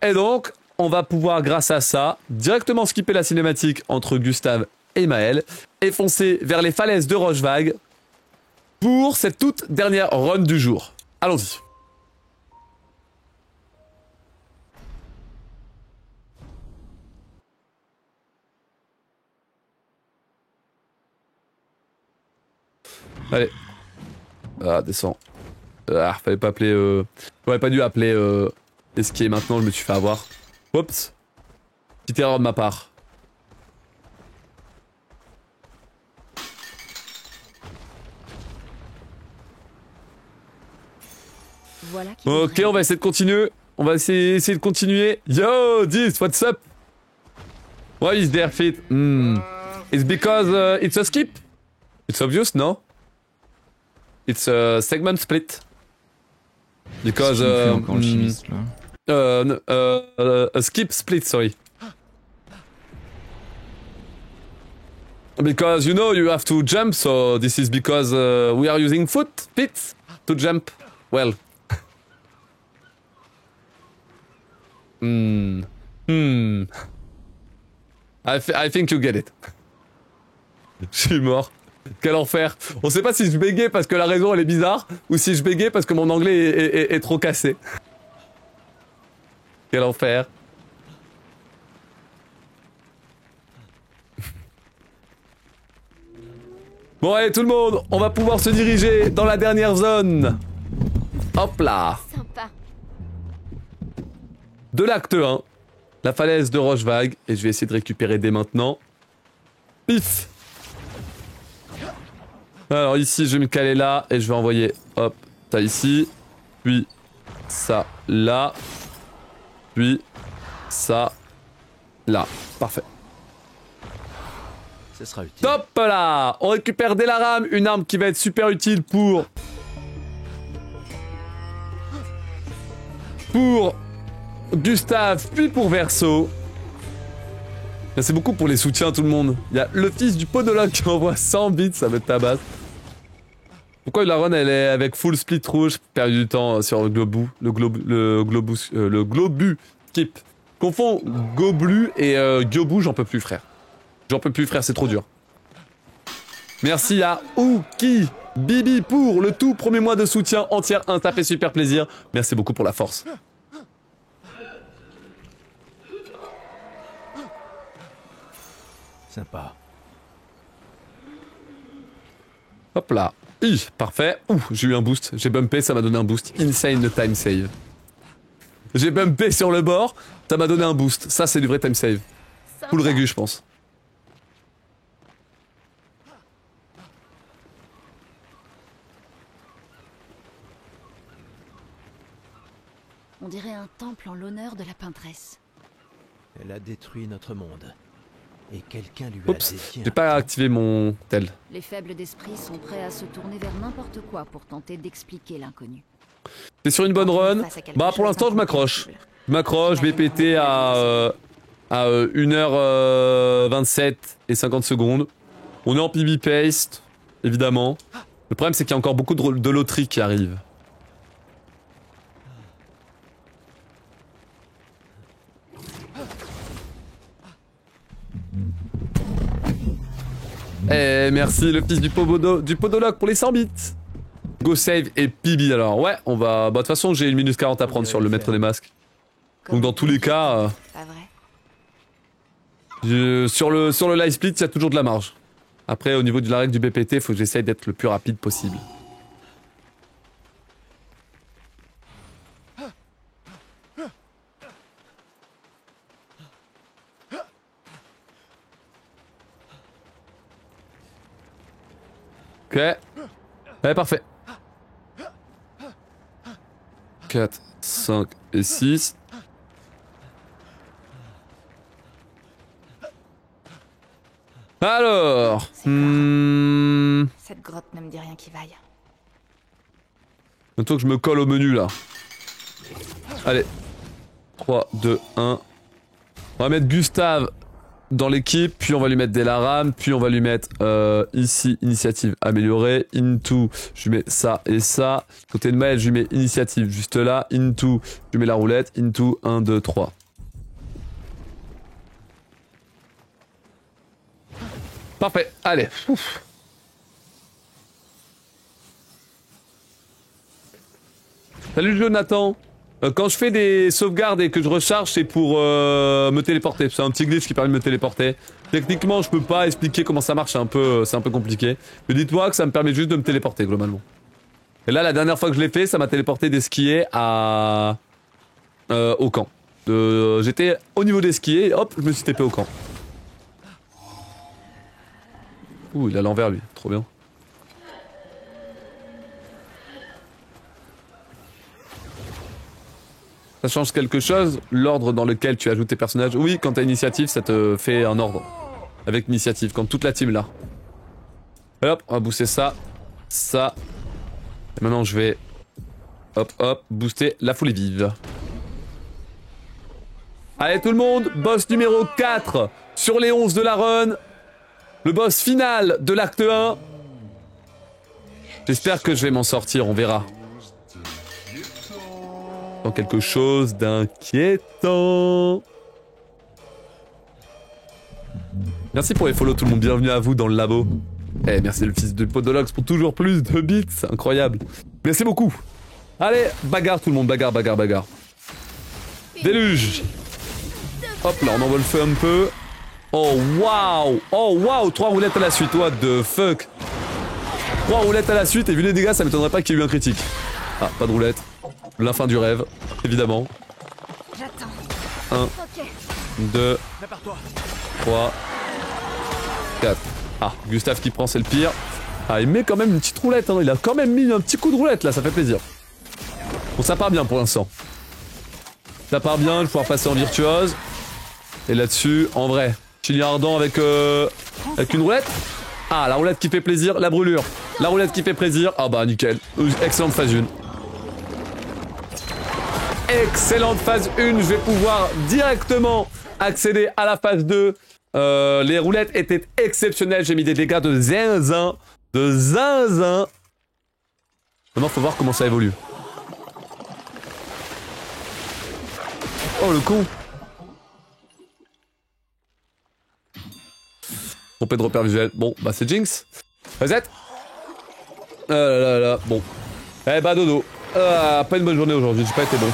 Et donc, on va pouvoir, grâce à ça, directement skipper la cinématique entre Gustave et Maël et foncer vers les falaises de Rochevague pour cette toute dernière run du jour. Allons-y. Allez. Ah, descends. Ah, fallait pas appeler... J'aurais pas dû appeler Esquier maintenant, je me suis fait avoir. Oups. Petite erreur de ma part. Voilà ok, on va essayer de continuer. On va essayer de continuer. Yo, 10, what's up? Why is there fit? It's because it's a skip? It's obvious, no? It's a segment split. Because encore le chimiste, là. a skip split, sorry. Because you know you have to jump, so this is because we are using feet to jump. Well. I think you get it. Je suis mort. Quel enfer. On sait pas si je bégayais parce que la raison elle est bizarre ou si je bégayais parce que mon anglais est trop cassé. Quel enfer. Bon allez tout le monde, on va pouvoir se diriger dans la dernière zone. Hop là. Sympa. De l'acte 1, la falaise de Rochevague, et je vais essayer de récupérer dès maintenant. Pif. Alors ici, je vais me caler là, et je vais envoyer, hop, ça ici, puis ça là, puis ça là. Parfait. Ce sera utile. Top là. On récupère dès la rame une arme qui va être super utile pour Gustave, puis pour Verso. Merci beaucoup pour les soutiens tout le monde. Il y a le fils du podologue qui envoie 100 bits, ça me tabasse. Pourquoi la run elle est avec full split rouge? Perdu du temps sur le globu skip. Confond Goblu et Gyobu, j'en peux plus frère. J'en peux plus frère, c'est trop dur. Merci à Ouki Bibi pour le tout premier mois de soutien entière 1, ça fait super plaisir. Merci beaucoup pour la force. Sympa. Hop là. Parfait. Ouh, j'ai eu un boost. J'ai bumpé, ça m'a donné un boost. Insane time save. J'ai bumpé sur le bord, ça m'a donné un boost. Ça, c'est du vrai time save. Full régu, je pense. On dirait un temple en l'honneur de la peintresse. Elle a détruit notre monde. Et quelqu'un lui a Oups, dédié j'ai pas activé mon tel. Les faibles d'esprit sont prêts à se tourner vers n'importe quoi pour tenter d'expliquer l'inconnu. T'es sur une bonne run. Bah pour l'instant je m'accroche. Je m'accroche, je vais péter à 1h27 et 50 secondes. On est en PB paste, évidemment. Le problème c'est qu'il y a encore beaucoup de loteries qui arrivent. Eh merci le fils du podologue pour les 100 bits. Go save et PB alors. Ouais, on va... Bah de toute façon j'ai 1 minute 40 à prendre sur le maître des masques. Donc dans tous les cas... Pas vrai. sur le live split, il y a toujours de la marge. Après, au niveau de la règle du BPT, il faut que j'essaye d'être le plus rapide possible. Ok. Ouais, parfait. 4, 5 et 6. Alors... Cette grotte ne me dit rien qui vaille. Bientôt que je me colle au menu là. Allez. 3, 2, 1. On va mettre Gustave dans l'équipe, puis on va lui mettre Delaram, puis on va lui mettre ici initiative améliorée, into, je lui mets ça et ça. Côté de Maël, je lui mets initiative juste là, into, je lui mets la roulette, into 1, 2, 3. Parfait, allez. Ouf. Salut Jonathan. Quand je fais des sauvegardes et que je recharge, c'est pour me téléporter. C'est un petit glitch qui permet de me téléporter. Techniquement, je peux pas expliquer comment ça marche, c'est un peu compliqué. Mais dites-moi que ça me permet juste de me téléporter globalement. Et là, la dernière fois que je l'ai fait, ça m'a téléporté des skiers à au camp. J'étais au niveau des skiers et hop, je me suis TP au camp. Ouh, il a l'envers lui, trop bien. Ça change quelque chose, l'ordre dans lequel tu ajoutes tes personnages. Oui, quand t'as initiative, ça te fait un ordre. Avec initiative, quand toute la team là. Et hop, on va booster ça, ça. Et maintenant je vais, hop, booster la folie vive. Allez tout le monde, boss numéro 4 sur les 11 de la run. Le boss final de l'acte 1. J'espère que je vais m'en sortir, on verra. Dans quelque chose d'inquiétant. Merci pour les follow tout le monde, bienvenue à vous dans le labo. Eh, merci le fils de Podolox pour toujours plus de bits, c'est incroyable. Merci beaucoup. Allez, bagarre tout le monde, bagarre. Déluge. Hop là, on envoie le feu un peu. Oh waouh, 3 roulettes à la suite, what the fuck. 3 roulettes à la suite et vu les dégâts, ça m'étonnerait pas qu'il y ait eu un critique. Ah, pas de roulette. La fin du rêve, évidemment. J'attends. 1, 2, 3, 4. Ah, Gustave qui prend, c'est le pire. Ah, il met quand même une petite roulette, hein. Il a quand même mis un petit coup de roulette là, ça fait plaisir. Bon, ça part bien pour l'instant. Ça part bien, je vais pouvoir passer en virtuose. Et là-dessus, en vrai, chili ardent avec une roulette. Ah, la roulette qui fait plaisir, la brûlure. La roulette qui fait plaisir. Ah bah nickel. Excellente phase 1. Excellente phase 1. Je vais pouvoir directement accéder à la phase 2. Les roulettes étaient exceptionnelles. J'ai mis des dégâts de zinzin. Maintenant, faut voir comment ça évolue. Oh, le con. Trompé de repère visuel. Bon, bah c'est Jinx. Reset. Ah là là là, bon. Eh bah dodo. Ah, pas une bonne journée aujourd'hui, j'ai pas été bon.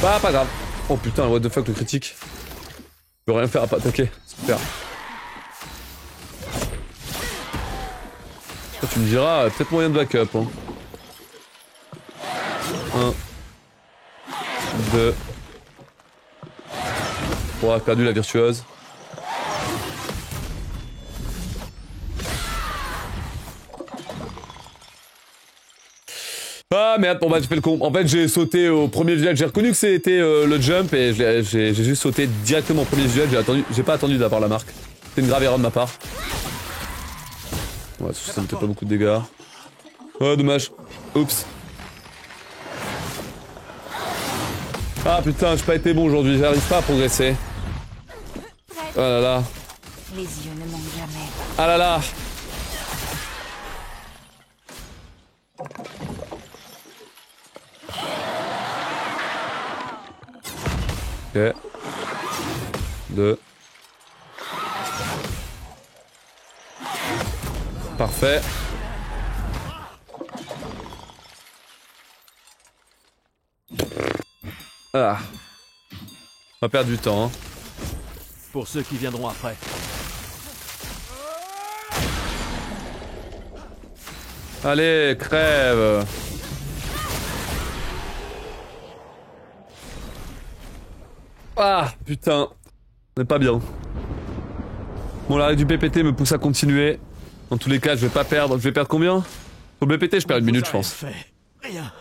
Bah pas grave. Oh putain, what the fuck le critique. Je peux rien faire à pas attaquer, super. Ça, tu me diras, peut-être moyen de backup. Hein. 1, 2, 3, perdu la virtuose. Ah merde, bon bah j'ai fait le con. En fait j'ai sauté au premier visuel, j'ai reconnu que c'était le jump et j'ai juste sauté directement au premier visuel, j'ai pas attendu d'avoir la marque. C'est une grave erreur de ma part. Ouais, ça me fait pas beaucoup de dégâts. Oh dommage. Oups. Ah putain, j'ai pas été bon aujourd'hui, j'arrive pas à progresser. Oh là là. Les yeux ne manquent jamais. Ah là là. Ok. 2. Parfait. Ah. On va perdre du temps. Hein. Pour ceux qui viendront après. Allez, crève. Ah, putain. On est pas bien. Bon, l'arrêt du PPT me pousse à continuer. Dans tous les cas, je vais pas perdre. Je vais perdre combien? Sur le BPT, je perds une minute, je pense. Rien.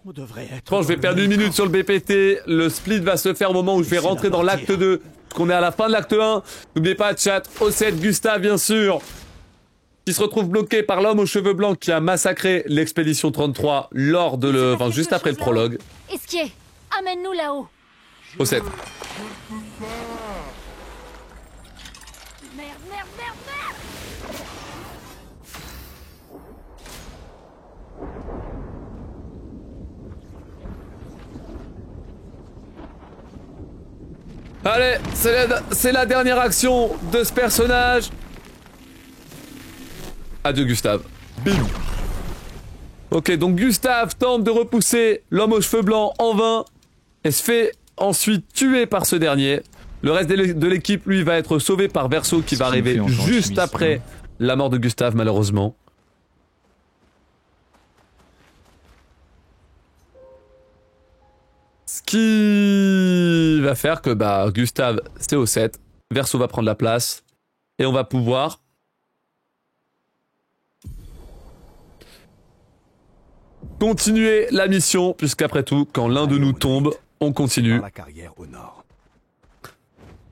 On devrait être. Je pense que je vais perdre une minute sur le BPT. Le split va se faire au moment où je vais rentrer dans l'acte 2. Parce qu'on est à la fin de l'acte 1. N'oubliez pas, chat, O7, Gustave, bien sûr. Qui se retrouve bloqué par l'homme aux cheveux blancs qui a massacré l'expédition 33 lors de le. Enfin, juste après le prologue. Esquier, amène-nous là-haut. O7. Merde, merde, merde, merde. Allez, c'est la dernière action de ce personnage. Adieu Gustave. Bim. Ok, donc Gustave tente de repousser l'homme aux cheveux blancs en vain et se fait ensuite tuer par ce dernier. Le reste de l'équipe, lui, va être sauvé par Verso qui va arriver juste après la mort de Gustave, malheureusement. Ce qui va faire que bah Gustave, c'est au 7. Verso va prendre la place. Et on va pouvoir... continuer la mission, puisqu'après tout, quand l'un de nous tombe, on continue.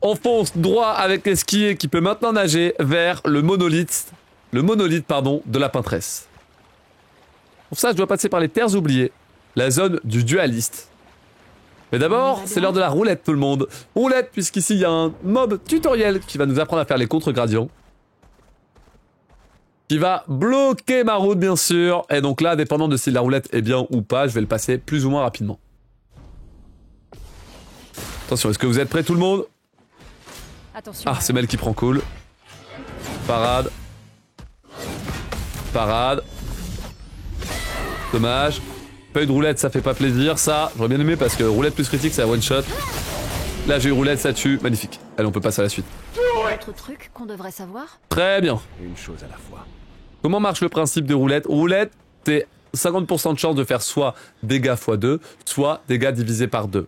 On fonce droit avec l'esquier qui peut maintenant nager vers le monolithe de la peintresse. Pour ça, je dois passer par les terres oubliées, la zone du dualiste. Mais d'abord, c'est l'heure de la roulette, tout le monde. Roulette, puisqu'ici, il y a un mob tutoriel qui va nous apprendre à faire les contre-gradients. Qui va bloquer ma route, bien sûr. Et donc là, dépendant de si la roulette est bien ou pas, je vais le passer plus ou moins rapidement. Attention, est-ce que vous êtes prêts, tout le monde? Attention. Ah, c'est Mel qui prend cool. Parade. Parade. Dommage. Pas eu de roulette, ça fait pas plaisir. Ça, j'aurais bien aimé parce que roulette plus critique, c'est un one shot. Là, j'ai eu roulette, ça tue. Magnifique. Allez, on peut passer à la suite. Autre truc qu'on devrait savoir? Très bien. Une chose à la fois. Comment marche le principe de roulette? Roulette, c'est 50% de chance de faire soit dégâts x 2, soit dégâts divisés par 2.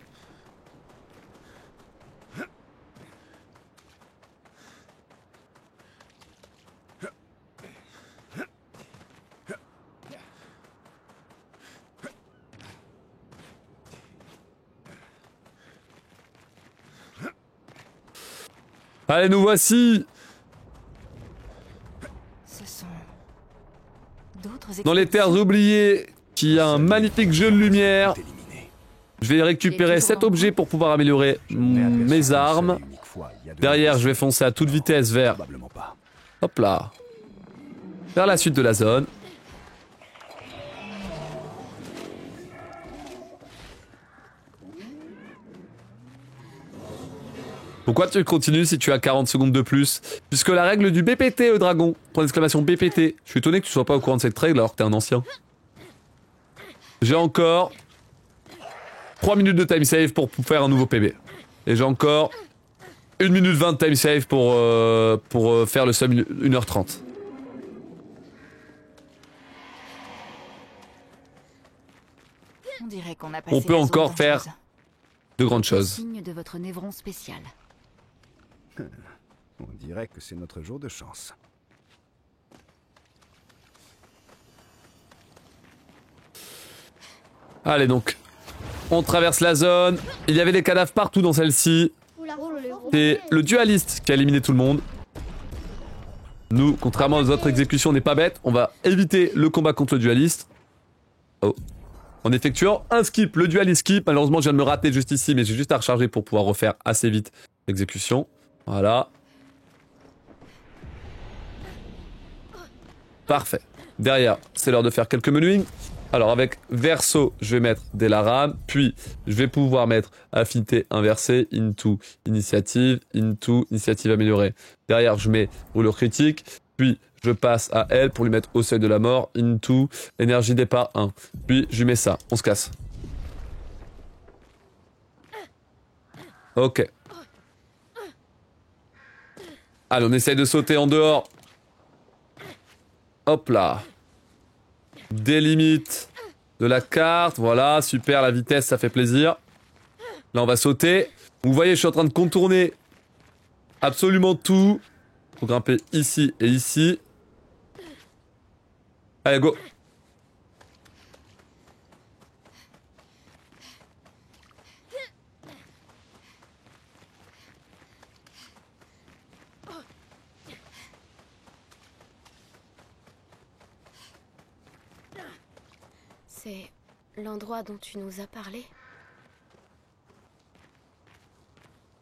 Allez, nous voici dans les terres oubliées, qui a un magnifique jeu de lumière. Je vais récupérer cet objet pour pouvoir améliorer mes armes. Derrière, je vais foncer à toute vitesse vers... Hop là. Vers la suite de la zone. Pourquoi tu continues si tu as 40 secondes de plus? Puisque la règle du BPT, dragon, point d'exclamation BPT. Je suis étonné que tu sois pas au courant de cette règle alors que t'es un ancien. J'ai encore 3 minutes de time save pour faire un nouveau PB. Et j'ai encore 1 minute 20 de time save pour faire le sum 1h30. On dirait qu'on a passé On peut la zone encore faire dangereuse. de grandes choses. Signe de votre névron spécial. On dirait que c'est notre jour de chance. Allez donc, on traverse la zone. Il y avait des cadavres partout dans celle-ci. C'est le dualiste qui a éliminé tout le monde. Nous, contrairement aux autres exécutions, on n'est pas bête. On va éviter le combat contre le dualiste. Oh. En effectuant un skip, le dualiste skip. Malheureusement, je viens de me rater juste ici, mais j'ai juste à recharger pour pouvoir refaire assez vite l'exécution. Voilà. Parfait. Derrière, c'est l'heure de faire quelques menuings. Alors avec verso, je vais mettre des laram, puis je vais pouvoir mettre affinité inversée, into initiative améliorée. Derrière, je mets rouleur critique, puis je passe à elle pour lui mettre au seuil de la mort, into énergie départ 1. Puis je lui mets ça, on se casse. Ok. Allez, on essaye de sauter en dehors. Hop là. Des limites de la carte, voilà, super, la vitesse, ça fait plaisir. Là, on va sauter. Vous voyez, je suis en train de contourner absolument tout. Faut grimper ici et ici. Allez, go. C'est l'endroit dont tu nous as parlé.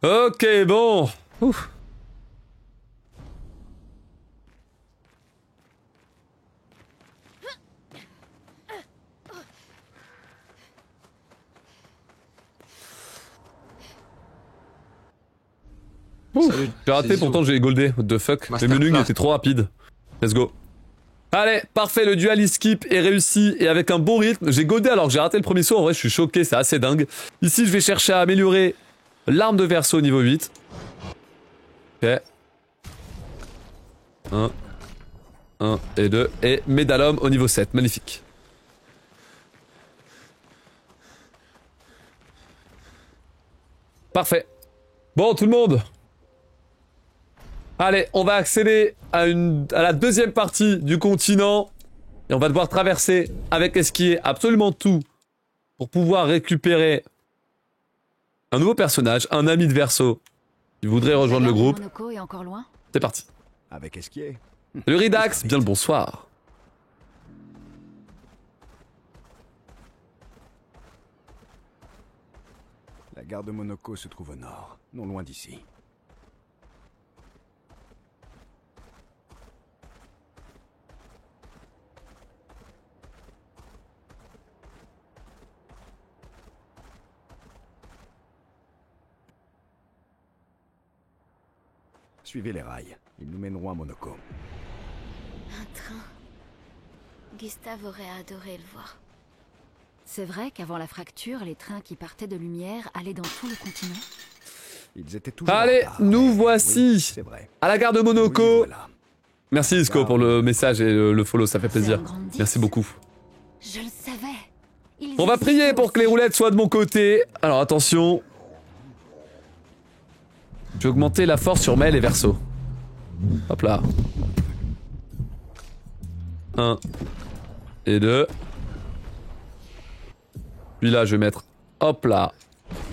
Ok, bon. Ouf. J'ai raté, pourtant j'ai goldé. What the fuck. Les menus étaient trop rapides. Let's go. Allez, parfait, le dual skip est réussi et avec un bon rythme. J'ai goldé alors que j'ai raté le premier saut. En vrai, je suis choqué, c'est assez dingue. Ici, je vais chercher à améliorer l'arme de verso niveau 8. Ok. 1 et 2. Et médalum au niveau 7. Magnifique. Parfait. Bon, tout le monde. Allez, on va accéder à la deuxième partie du continent. Et on va devoir traverser avec esquier absolument tout pour pouvoir récupérer un nouveau personnage, un ami de Verso qui voudrait rejoindre le groupe. Monoko est encore loin. C'est parti. Avec esquier. Le Ridax, bien le bonsoir. La gare de Monoko se trouve au nord, non loin d'ici. Suivez les rails, ils nous mèneront à Monoko. Un train. Gustave aurait adoré le voir. C'est vrai qu'avant la fracture, les trains qui partaient de Lumière allaient dans tout le continent. Ils étaient toujours Allez, en retard. nous voici Oui, c'est vrai. à la gare de Monoko. Oui, voilà. Merci Isco pour le message et le follow, ça fait plaisir. un grand disque. Merci beaucoup. Je le savais. Ils On va existent prier pour que les aussi. roulettes soient de mon côté. Alors attention. Je vais augmenter la force sur Mel et Verso. Hop là. 1 et 2. Puis là, je vais mettre, hop là,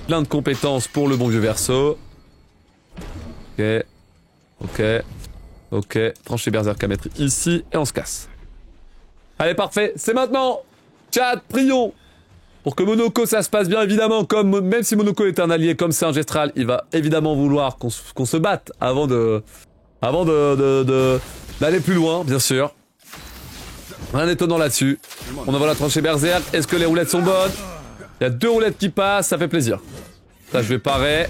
plein de compétences pour le bon vieux Verso. Ok. Trancher Berserk à mettre ici et on se casse. Allez, parfait. C'est maintenant. Chat, prions. Pour que Monoko ça se passe bien évidemment, même si Monoko est un allié comme c'est ancestral, il va évidemment vouloir qu'on se batte avant d'aller plus loin, bien sûr. Rien d'étonnant là-dessus. On envoie la tranchée Berserk. Est-ce que les roulettes sont bonnes? Il y a 2 roulettes qui passent, ça fait plaisir. Ça, je vais parer.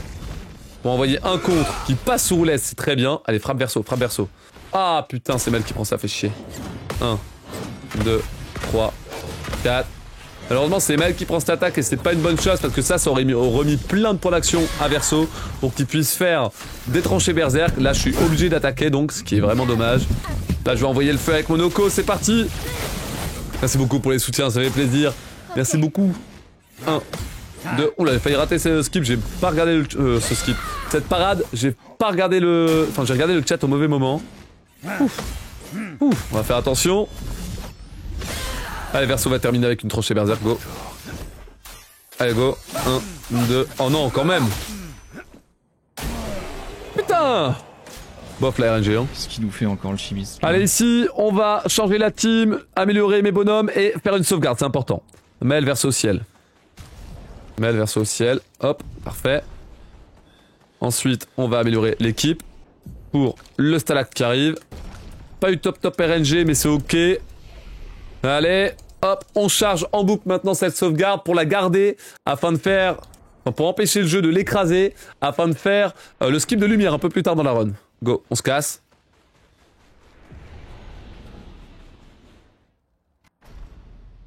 Pour envoyer un contre qui passe sous roulette, c'est très bien. Allez, frappe verso, frappe verso. Ah putain, c'est Mel qui prend ça, fait chier. 1, 2, 3, 4. Malheureusement, c'est Mel qui prend cette attaque et c'est pas une bonne chose parce que ça aurait remis plein de points d'action à Verso pour qu'il puisse faire des tranchées berserk. Là, je suis obligé d'attaquer donc, ce qui est vraiment dommage. Là, je vais envoyer le feu avec Monoko, c'est parti. Merci beaucoup pour les soutiens, ça fait plaisir. Merci beaucoup. 1, 2. Oula, j'ai failli rater ce skip, j'ai pas regardé ce skip. Cette parade, j'ai pas regardé le. Enfin, j'ai regardé le chat au mauvais moment. Ouf. Ouf, on va faire attention. Allez, Verso va terminer avec une tranchée berserk, go. Allez, go. 1, 2. Oh non, quand même. Putain. Bof, la RNG, hein. Ce qui nous fait encore le chimiste. Allez, ici, on va changer la team, améliorer mes bonhommes et faire une sauvegarde, c'est important. Mel Verso au ciel. Mel Verso au ciel. Hop, parfait. Ensuite, on va améliorer l'équipe pour le Stalag qui arrive. Pas eu top RNG, mais c'est ok. Allez, hop, on charge en boucle maintenant cette sauvegarde pour la garder afin de faire... Enfin, pour empêcher le jeu de l'écraser, afin de faire le skip de lumière un peu plus tard dans la run. Go, on se casse.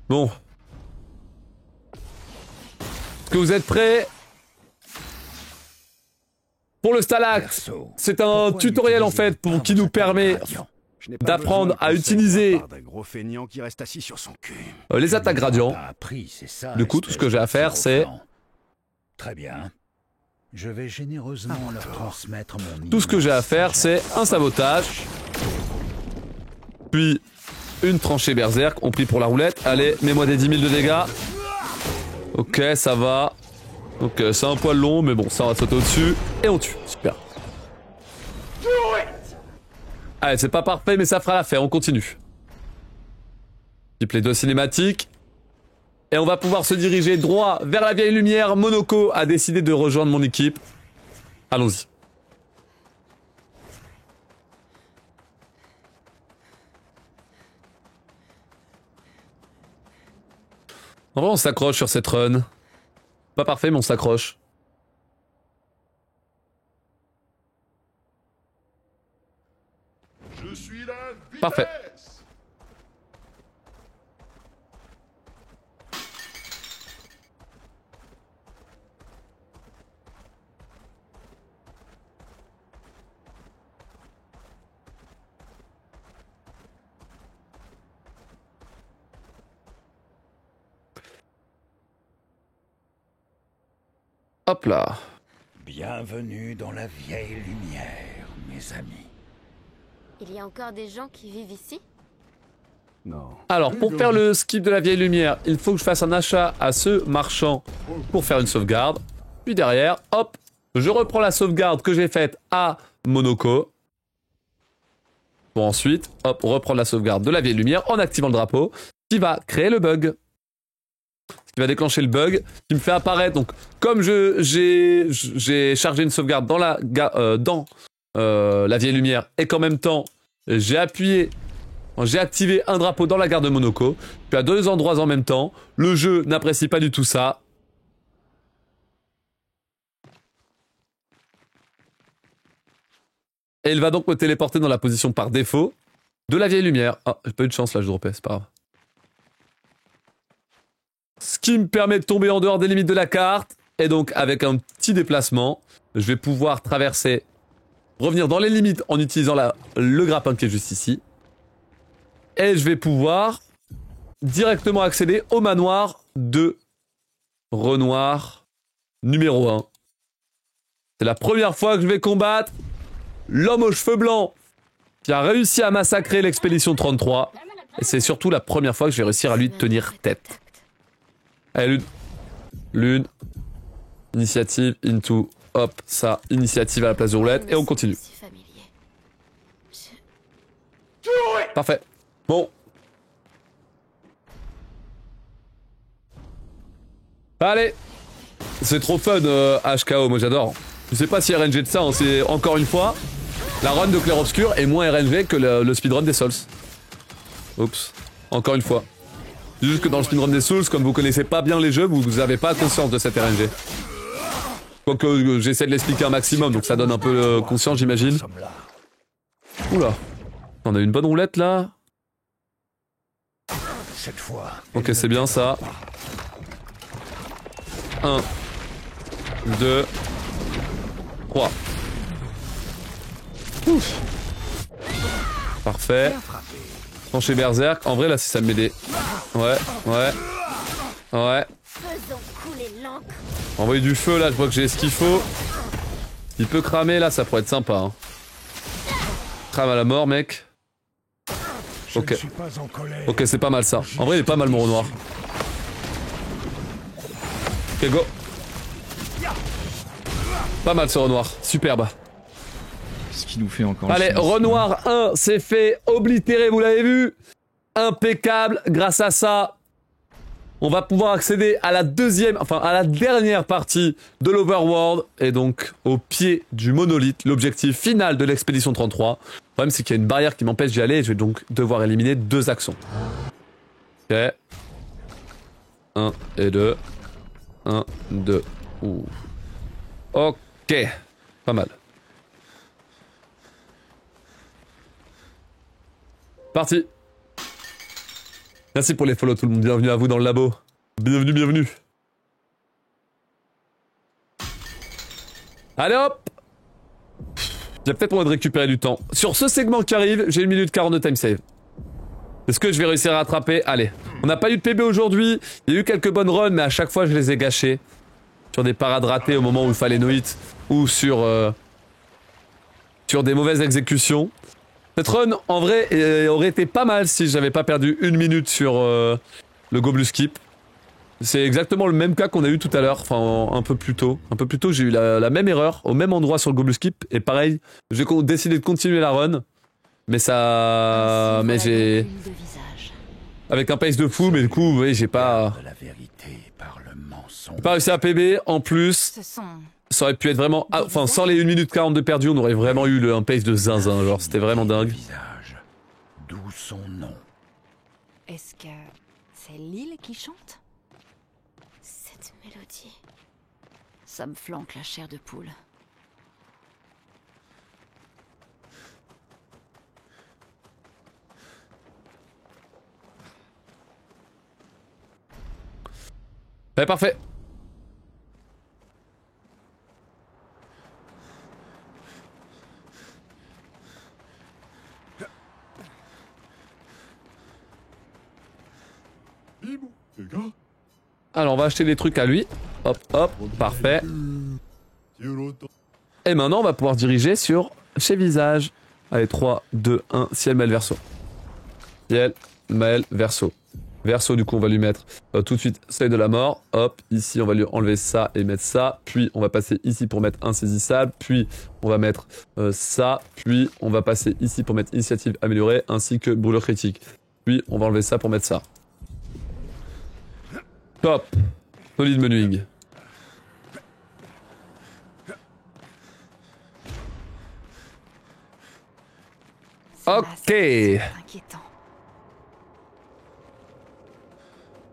Bon. Est-ce que vous êtes prêts? Pour le Stalag, c'est un tutoriel en fait pour qui nous permet d'apprendre à utiliser les attaques gradients. Du coup, tout ce que j'ai à faire, c'est... Très bien. Je vais généreusement leur transmettre mon... Tout ce que j'ai à faire, c'est un sabotage. Puis, une tranchée berserk. On prie pour la roulette. Allez, mets-moi des 10 000 de dégâts. Ok, ça va. Ok, c'est un poil long, mais bon, ça on va sauter au-dessus. Et on tue. Super. Allez, c'est pas parfait, mais ça fera l'affaire, on continue. Type les 2 cinématiques. Et on va pouvoir se diriger droit vers la vieille lumière. Monoko a décidé de rejoindre mon équipe. Allons-y. En vrai, on s'accroche sur cette run. Pas parfait, mais on s'accroche. Parfait. Hop là. Bienvenue dans la vieille lumière, mes amis. Il y a encore des gens qui vivent ici? Non. Alors, pour faire le skip de la vieille lumière, il faut que je fasse un achat à ce marchand pour faire une sauvegarde. Puis derrière, hop, je reprends la sauvegarde que j'ai faite à Monoko. Pour ensuite, hop, reprendre la sauvegarde de la vieille lumière en activant le drapeau, qui va créer le bug. Ce qui va déclencher le bug, qui me fait apparaître. Donc, comme j'ai chargé une sauvegarde dans la vieille lumière et qu'en même temps, j'ai activé un drapeau dans la gare de Monoko, puis à 2 endroits en même temps. Le jeu n'apprécie pas du tout ça. Et il va donc me téléporter dans la position par défaut de la vieille lumière. Ah, j'ai pas eu de chance là, je dropais, c'est pas grave. Ce qui me permet de tomber en dehors des limites de la carte. Et donc, avec un petit déplacement, je vais pouvoir traverser, revenir dans les limites en utilisant le grappin qui est juste ici. Et je vais pouvoir directement accéder au manoir de Renoir numéro 1. C'est la première fois que je vais combattre l'homme aux cheveux blancs qui a réussi à massacrer l'expédition 33. Et c'est surtout la première fois que je vais réussir à lui tenir tête. Allez, Lune. Initiative, into, hop, ça, initiative à la place de roulette, et on continue. Parfait. Bon. Allez. C'est trop fun, HKO, moi j'adore. Je sais pas si RNG de ça, hein, c'est encore une fois, la run de Clair Obscur est moins RNG que le speedrun des Souls. Oups. Encore une fois. Juste que dans le speedrun des Souls, comme vous connaissez pas bien les jeux, vous avez pas conscience de cette RNG. Quoique j'essaie de l'expliquer un maximum, donc ça donne un peu conscience, j'imagine. Oula. On a une bonne roulette là. Cette fois. Ok, c'est bien ça. 1, 2, 3. Ouf. Parfait. Trancher Berserk. En vrai, là, si ça me m'aider. Ouais, ouais. Ouais. Faisons couler l'encre. Envoyer du feu, là, je vois que j'ai ce qu'il faut. Il peut cramer, là, ça pourrait être sympa. Hein. Crame à la mort, mec. Ok. Ok, c'est pas mal ça. En vrai, il est pas mal, mon Renoir. Ok, go. Pas mal ce Renoir. Superbe. Qu'est-ce qu'il nous fait encore? Allez, Renoir 1, c'est fait. Oblitéré, vous l'avez vu. Impeccable. Grâce à ça, on va pouvoir accéder à la deuxième, enfin à la dernière partie de l'Overworld. Et donc, au pied du monolithe, l'objectif final de l'expédition 33. Le problème, c'est qu'il y a une barrière qui m'empêche d'y aller. Et je vais donc devoir éliminer 2 accents. Ok. 1 et 2. 1, 2. Ouh. Ok. Pas mal. Parti. Merci pour les follow tout le monde. Bienvenue à vous dans le labo. Bienvenue, bienvenue. Allez hop. J'ai peut-être moyen de récupérer du temps. Sur ce segment qui arrive, j'ai 1 minute 40 de time save. Est-ce que je vais réussir à rattraper? Allez. On n'a pas eu de PB aujourd'hui. Il y a eu quelques bonnes runs, mais à chaque fois je les ai gâchés. Sur des parades ratées au moment où il fallait no hit. Ou sur des mauvaises exécutions. Cette run, en vrai, aurait été pas mal si j'avais pas perdu 1 minute sur le Goblu Skip. C'est exactement le même cas qu'on a eu tout à l'heure, enfin un peu plus tôt. Un peu plus tôt, j'ai eu la même erreur, au même endroit sur le Goblu Skip. Et pareil, j'ai décidé de continuer la run. Mais ça... Mais j'ai... Avec un pace de fou, mais du coup, oui, j'ai pas... J'ai pas réussi à PB, en plus... Ça aurait pu être vraiment... Ah, enfin, sans les 1 minute 40 de perdu, on aurait vraiment eu un pace de zinzin, genre, c'était vraiment dingue. D'où son nom. Est-ce que c'est l'île qui chante? Cette mélodie. Ça me flanque la chair de poule. Ouais, parfait. Alors on va acheter des trucs à lui. Hop, hop, parfait. Et maintenant on va pouvoir diriger sur chez Visage. Allez, 3, 2, 1, ciel, mail, verso. Ciel, mail, verso. Verso, du coup on va lui mettre tout de suite seuil de la mort. Hop, ici on va lui enlever ça et mettre ça. Puis on va passer ici pour mettre insaisissable. Puis on va mettre ça. Puis on va passer ici pour mettre initiative améliorée ainsi que brûlure critique. Puis on va enlever ça pour mettre ça. Top. Solide menuing. Ok.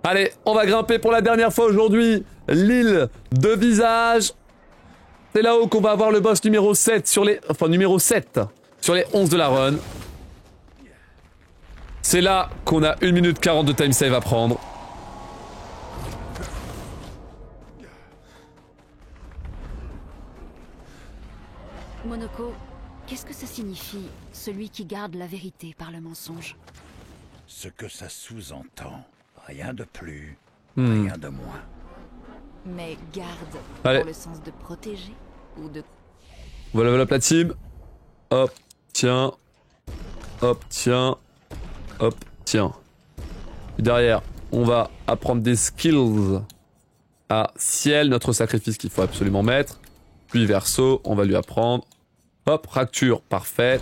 Allez, on va grimper pour la dernière fois aujourd'hui. L'île de Visage. C'est là-haut qu'on va avoir le boss numéro 7 sur les... Enfin, numéro 7 sur les 11 de la run. C'est là qu'on a 1 minute 40 de time save à prendre. Monoko, qu'est-ce que ça signifie, celui qui garde la vérité par le mensonge? Ce que ça sous-entend. Rien de plus, rien de moins. Mais garde Allez. pour le sens de protéger ou de... Voilà, voilà la team. Hop, tiens. Hop, tiens. Hop, tiens. Et derrière, on va apprendre des skills à ciel, notre sacrifice qu'il faut absolument mettre. Puis verso, on va lui apprendre. Hop, fracture, parfaite.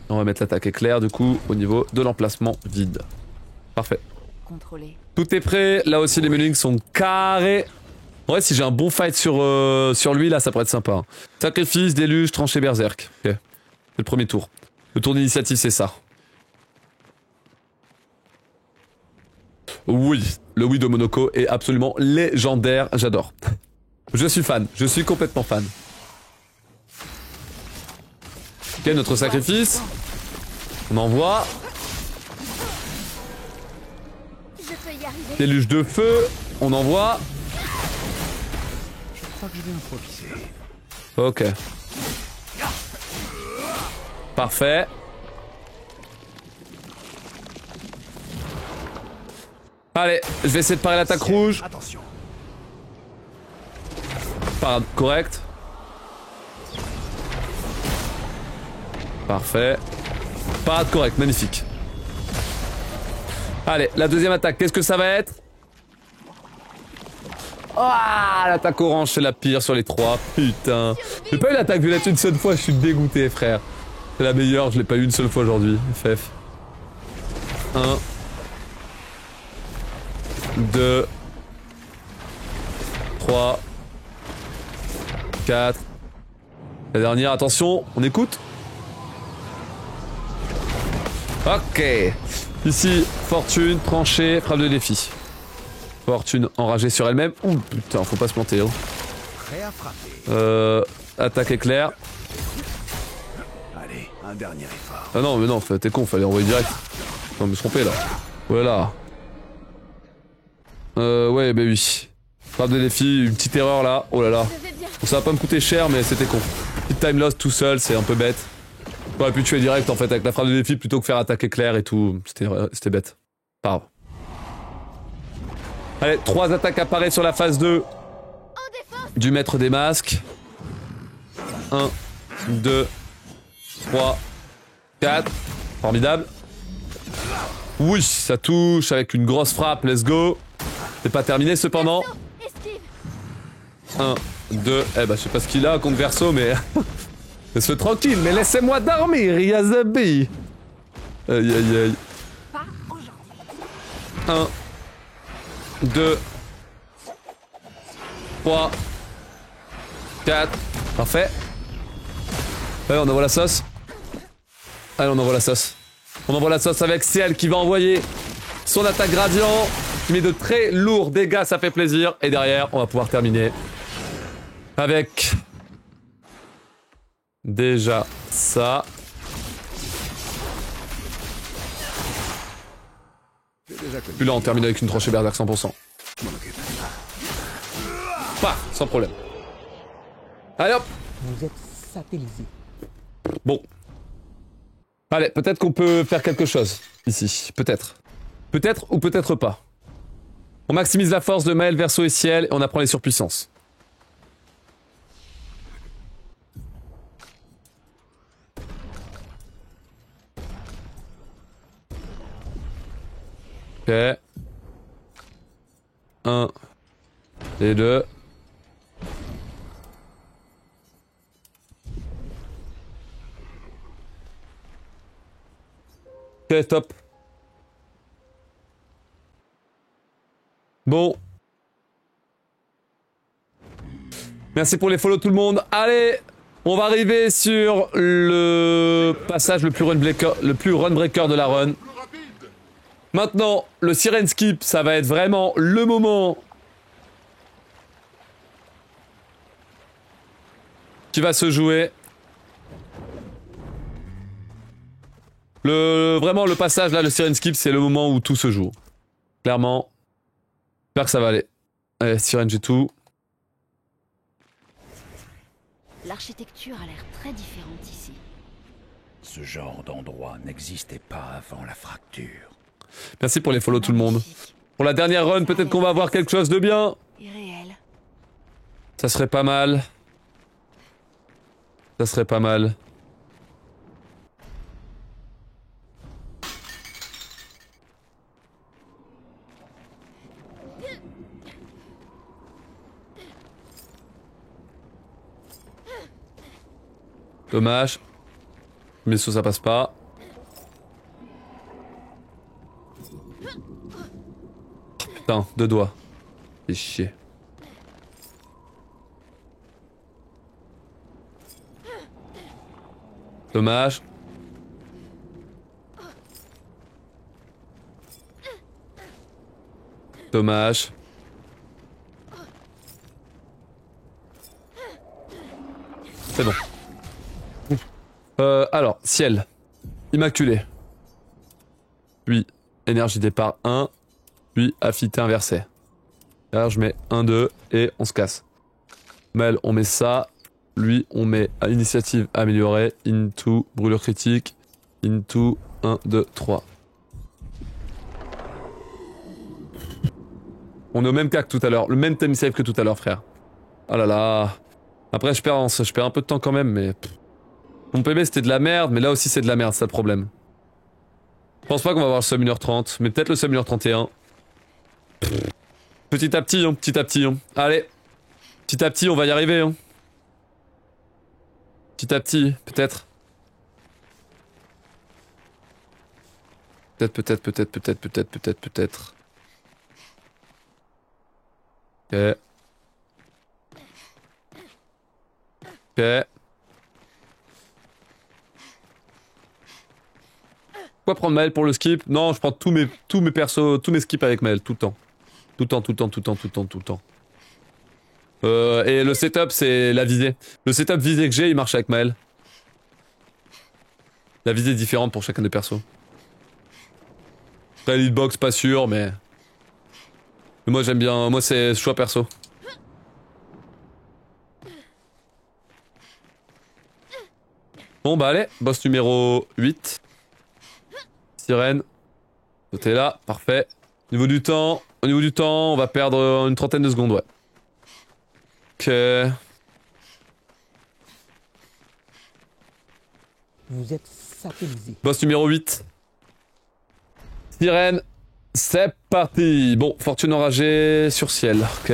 On va mettre l'attaque éclair du coup au niveau de l'emplacement vide. Parfait. Contrôler. Tout est prêt, là aussi les menus sont carrés. En vrai, si j'ai un bon fight sur lui, là, ça pourrait être sympa. Hein. Sacrifice, déluge, tranché, berserk. Ok. C'est le premier tour. Le tour d'initiative, c'est ça. Oui, le oui de Monoko est absolument légendaire. J'adore. Je suis fan, je suis complètement fan. Ok, notre sacrifice. On envoie. Je peux y arriver. Déluge de feu. On envoie. Je crois que je vais improviser. Ok. Parfait. Allez, je vais essayer de parer l'attaque rouge. Attention. Parade correct. Parfait. Parade correct, magnifique. Allez, la deuxième attaque, qu'est-ce que ça va être? Ah, l'attaque orange, c'est la pire sur les trois. Putain. J'ai pas eu l'attaque violette une seule fois, je suis dégoûté, frère. C'est la meilleure, je l'ai pas eu une seule fois aujourd'hui. FF. 1. 2. 3. 4. La dernière, attention, on écoute. Ok. Ici, fortune, tranchée, frappe de défi. Fortune enragée sur elle-même. Ouh putain, faut pas se planter. Hein. Prêt à frapper. Attaque éclair. Allez, un dernier effort. Ah non, mais non, t'es con, fallait envoyer direct. Non, je me suis trompé là. Voilà. Ouais, bah oui. Frappe de défi, une petite erreur là. Oh là là. Bon, ça va pas me coûter cher, mais c'était con. Petite time loss tout seul, c'est un peu bête. J'aurais pu tuer direct en fait avec la frappe de défi plutôt que faire attaque éclair et tout. C'était bête. Pas grave. Allez, 3 attaques apparaissent sur la phase 2 du maître des masques. 1, 2, 3, 4. Formidable. Oui, ça touche avec une grosse frappe, let's go. C'est pas terminé cependant. 1, 2, eh bah je sais pas ce qu'il a contre Verso, mais... Laisse-le tranquille, mais laissez-moi dormir, Yazabi. Aïe aïe aïe. 1, 2, 3, 4. Parfait. Allez, on envoie la sauce. Allez, on envoie la sauce. On envoie la sauce avec Ciel qui va envoyer son attaque gradient. Qui met de très lourds dégâts, ça fait plaisir. Et derrière, on va pouvoir terminer avec déjà ça. Puis là, on termine avec une tranchée berserk 100%. Pas, sans problème. Allez hop. Vous êtes satellisé. Bon. Allez, peut-être qu'on peut faire quelque chose ici. Peut-être. Peut-être ou peut-être pas. On maximise la force de Maël, Verso et Ciel et on apprend les surpuissances. Ok. 1 et 2. Ok, stop. Bon. Merci pour les follow tout le monde. Allez, on va arriver sur le passage le plus runbreaker de la run. Maintenant, le Siren Skip, ça va être vraiment le moment qui va se jouer. Vraiment, le passage là, le Siren Skip, c'est le moment où tout se joue. Clairement. J'espère que ça va aller. Allez, Siren, j'ai tout. L'architecture a l'air très différente ici. Ce genre d'endroit n'existait pas avant la fracture. Merci pour les follow tout le monde. Pour la dernière run, peut-être qu'on va avoir quelque chose de bien. Irréel. Ça serait pas mal. Ça serait pas mal. Dommage. Mais ça passe pas. Putain, 2 doigts. C'est chier. Dommage. Dommage. C'est bon. Alors, ciel. Immaculé. Puis, énergie départ 1. Puis, affûté inversé. Alors, je mets 1, 2 et on se casse. Mel, on met ça. Lui, on met initiative améliorée. Into, brûlure critique. Into, 1, 2, 3. On est au même cas que tout à l'heure. Le même time save que tout à l'heure, frère. Oh là là. Après, je perds un peu de temps quand même, mais... Mon PB, c'était de la merde, mais là aussi, c'est de la merde, c'est ça le problème. Je pense pas qu'on va avoir le sub 1h30, mais peut-être le sub 1h31. Petit à petit, hein, petit à petit. Hein. Allez. Petit à petit, on va y arriver. Hein. Petit à petit, peut-être. Peut-être. Ok. Ok. Pourquoi prendre Maël pour le skip? Non, je prends tous mes persos, tous mes skips avec Maël, tout le temps. Tout le temps. Et le setup, c'est la visée. Le setup visée que j'ai, il marche avec Maël. La visée est différente pour chacun des persos. Après, hitbox, pas sûr, mais moi j'aime bien, moi c'est choix perso. Bon bah allez, boss numéro 8. Sirène. T'es là, parfait. Au niveau du temps, on va perdre une trentaine de secondes, ouais. Ok. Vous êtes satellisé. Boss numéro 8. Sirène. C'est parti. Bon, fortune enragée sur ciel, ok.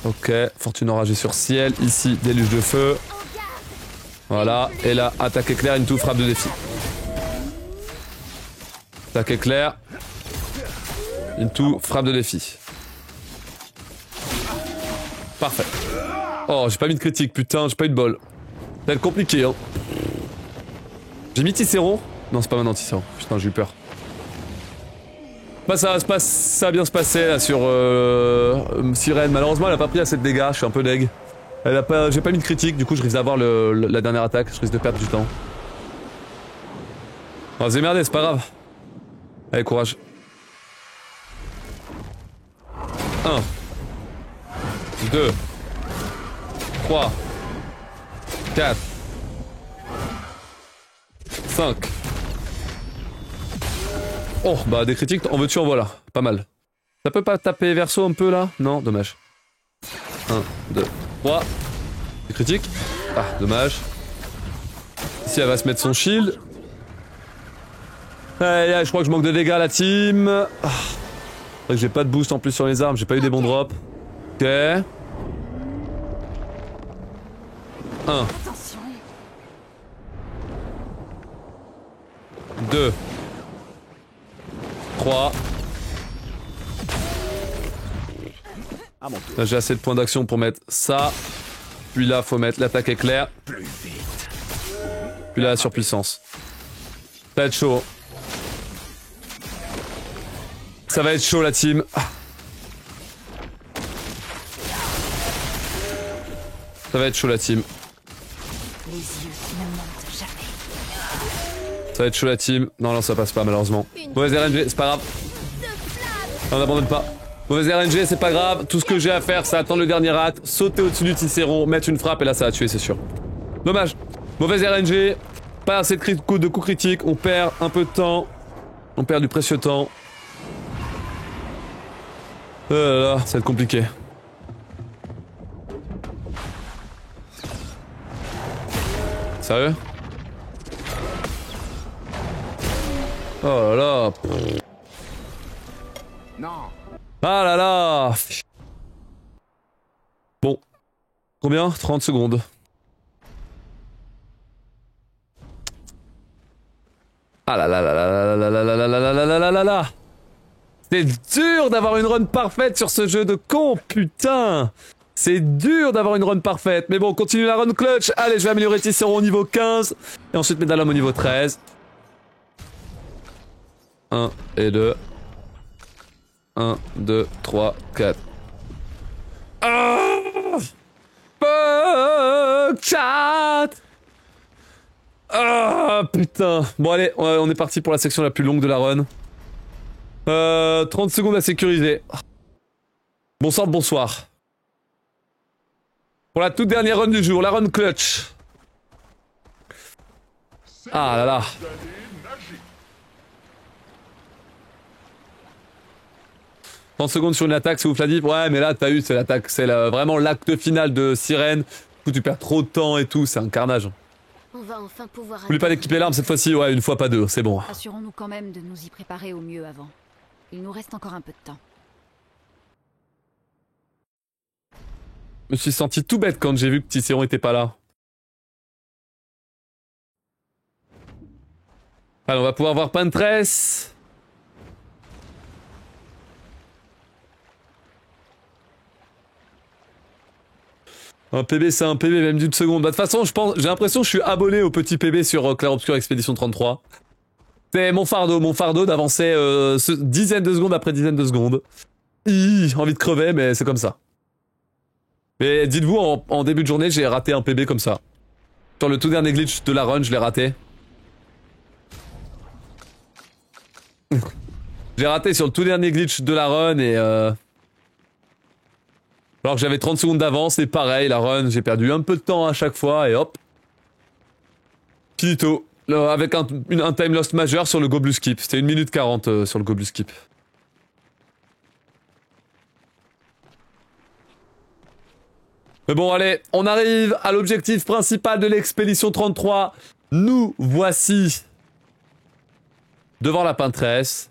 Ok, fortune enragée sur ciel. Ici, déluge de feu. Voilà, et là, attaque éclair, une frappe de défi. Attaque éclair. Into, frappe de défi. Parfait. Oh, j'ai pas mis de critique, putain, j'ai pas eu de bol. Ça va être compliqué, hein. J'ai mis Tisserand. Non, c'est pas maintenant Tisserand. Putain, j'ai eu peur. Bah, ça va bien se passer là sur Sirène. Malheureusement, elle a pas pris assez de dégâts, je suis un peu deg. J'ai pas mis de critique, du coup je risque d'avoir la dernière attaque, je risque de perdre du temps. On va se démerder, c'est pas grave. Allez, courage. 1 2 3 4 5. Oh, bah des critiques, en veux-tu en voilà, pas mal. Ça peut pas taper verso un peu là? Non, dommage. 1, 2, 3. Des critiques. Ah, dommage. Ici, elle va se mettre son shield. Allez, je crois que je manque de dégâts la team. Ah. C'est vrai que j'ai pas de boost en plus sur les armes, j'ai pas eu des bons drops. Ok. 1. 2. 3. Là j'ai assez de points d'action pour mettre ça. Puis là faut mettre l'attaque éclair. Puis là la surpuissance. Ça va être chaud. Ça va être chaud la team. Ça va être chaud la team. Les yeux qui ne mentent jamais. Ça va être chaud la team. Non, non, ça passe pas malheureusement. Mauvaise RNG, c'est pas grave. On n'abandonne pas. Mauvaise RNG, c'est pas grave. Tout ce que j'ai à faire, c'est attendre le dernier acte, sauter au-dessus du Tisserand, mettre une frappe et là ça va tuer, c'est sûr. Dommage. Mauvaise RNG. Pas assez de coups critiques. On perd un peu de temps. On perd du précieux temps. Là, ça va être compliqué. Sérieux? Oh là là. Non. Ah là là. Bon. Combien? 30 secondes. Ah là là là là là là là là là là là là là là là. C'est dur d'avoir une run parfaite sur ce jeu de con, putain. C'est dur d'avoir une run parfaite. Mais bon, on continue la run clutch. Allez, je vais améliorer Tisserand au niveau 15. Et ensuite Médalhomme au niveau 13. 1 et 2. 1, 2, 3, 4. Ah Fuck chat. Ah putain. Bon allez, on est parti pour la section la plus longue de la run. 30 secondes à sécuriser. Bonsoir, bonsoir. Pour la toute dernière run du jour, la run clutch. Ah là là. « 30 secondes sur une attaque, c'est ouf la diff. Ouais, mais là, t'as eu, c'est l'attaque. C'est vraiment l'acte final de Sirène. Du coup, tu perds trop de temps et tout, c'est un carnage. On va enfin pouvoir... N'oublie pas d'équiper l'arme cette fois-ci, ouais, une fois pas deux, c'est bon. Assurons-nous quand même de nous y préparer au mieux avant. Il nous reste encore un peu de temps. Je me suis senti tout bête quand j'ai vu que Tisséron était pas là. Alors, on va pouvoir voir Pantress. Un PB, c'est un PB, même d'une seconde. Bah, de toute façon, j'ai l'impression que je suis abonné au petit PB sur Clair Obscur Expédition 33. C'est mon fardeau d'avancer dizaines de secondes après dizaines de secondes. Envie de crever, mais c'est comme ça. Mais dites-vous, en début de journée, j'ai raté un PB comme ça. Sur le tout dernier glitch de la run, je l'ai raté. J'ai raté sur le tout dernier glitch de la run et alors que j'avais 30 secondes d'avance et pareil, la run, j'ai perdu un peu de temps à chaque fois et hop. Finito. Avec un time lost majeur sur le go blue skip. C'était 1 minute 40 sur le go blue skip. Mais bon, allez, on arrive à l'objectif principal de l'expédition 33. Nous voici devant la Pantress.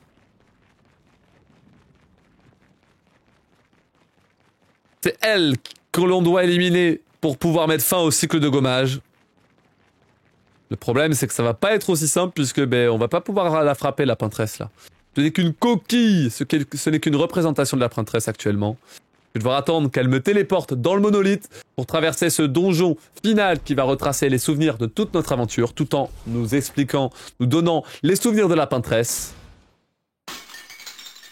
C'est elle que l'on doit éliminer pour pouvoir mettre fin au cycle de gommage. Le problème, c'est que ça va pas être aussi simple puisque on va pas pouvoir la frapper, la Pantress, là. Ce n'est qu'une coquille, ce n'est qu'une représentation de la Pantress actuellement. Je vais devoir attendre qu'elle me téléporte dans le monolithe pour traverser ce donjon final qui va retracer les souvenirs de toute notre aventure tout en nous expliquant, nous donnant les souvenirs de la Pantress.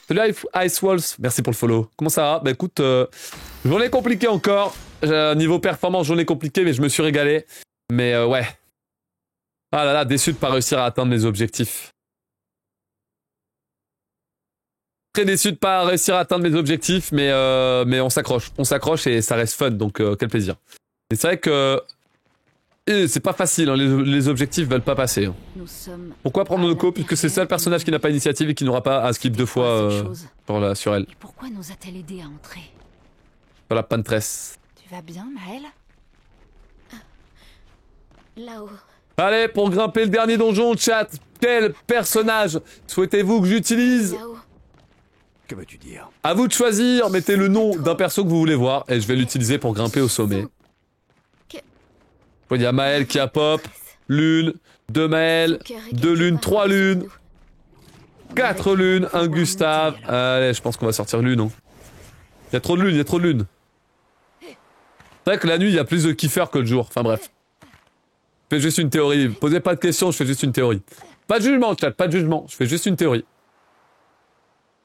Salut Ice Wolves, merci pour le follow. Comment ça va? Bah écoute, journée compliquée encore. Niveau performance, journée compliquée, mais je me suis régalé. Mais ouais. Ah là là, déçu de pas réussir à atteindre mes objectifs. Très déçu de pas réussir à atteindre mes objectifs, mais on s'accroche. On s'accroche et ça reste fun, donc quel plaisir. Et c'est vrai que c'est pas facile, hein, les objectifs veulent pas passer. Hein. Pourquoi prendre Monoko puisque c'est le seul personnage qui n'a pas d'initiative et qui n'aura pas à skip 2 fois sur elle. Et pourquoi nous a-t-elle aidé à entrer? Sur la Pantress. Tu vas bien, Maël? Là-haut. Allez, pour grimper le dernier donjon, chat, quel personnage souhaitez-vous que j'utilise? Que veux-tu dire? À vous de choisir, mettez le nom d'un perso que vous voulez voir et je vais l'utiliser pour grimper au sommet. Il y a Maël qui a pop, Lune, 2 Maël, 2 Lunes, 3 Lunes, 4 Lunes, un Gustave. Allez, je pense qu'on va sortir Lune. Hein. Il y a trop de Lunes, il y a trop de Lunes. C'est vrai que la nuit, il y a plus de kiffeurs que le jour. Enfin bref. Je fais juste une théorie. Posez pas de questions, je fais juste une théorie. Pas de jugement, chat, pas de jugement. Je fais juste une théorie.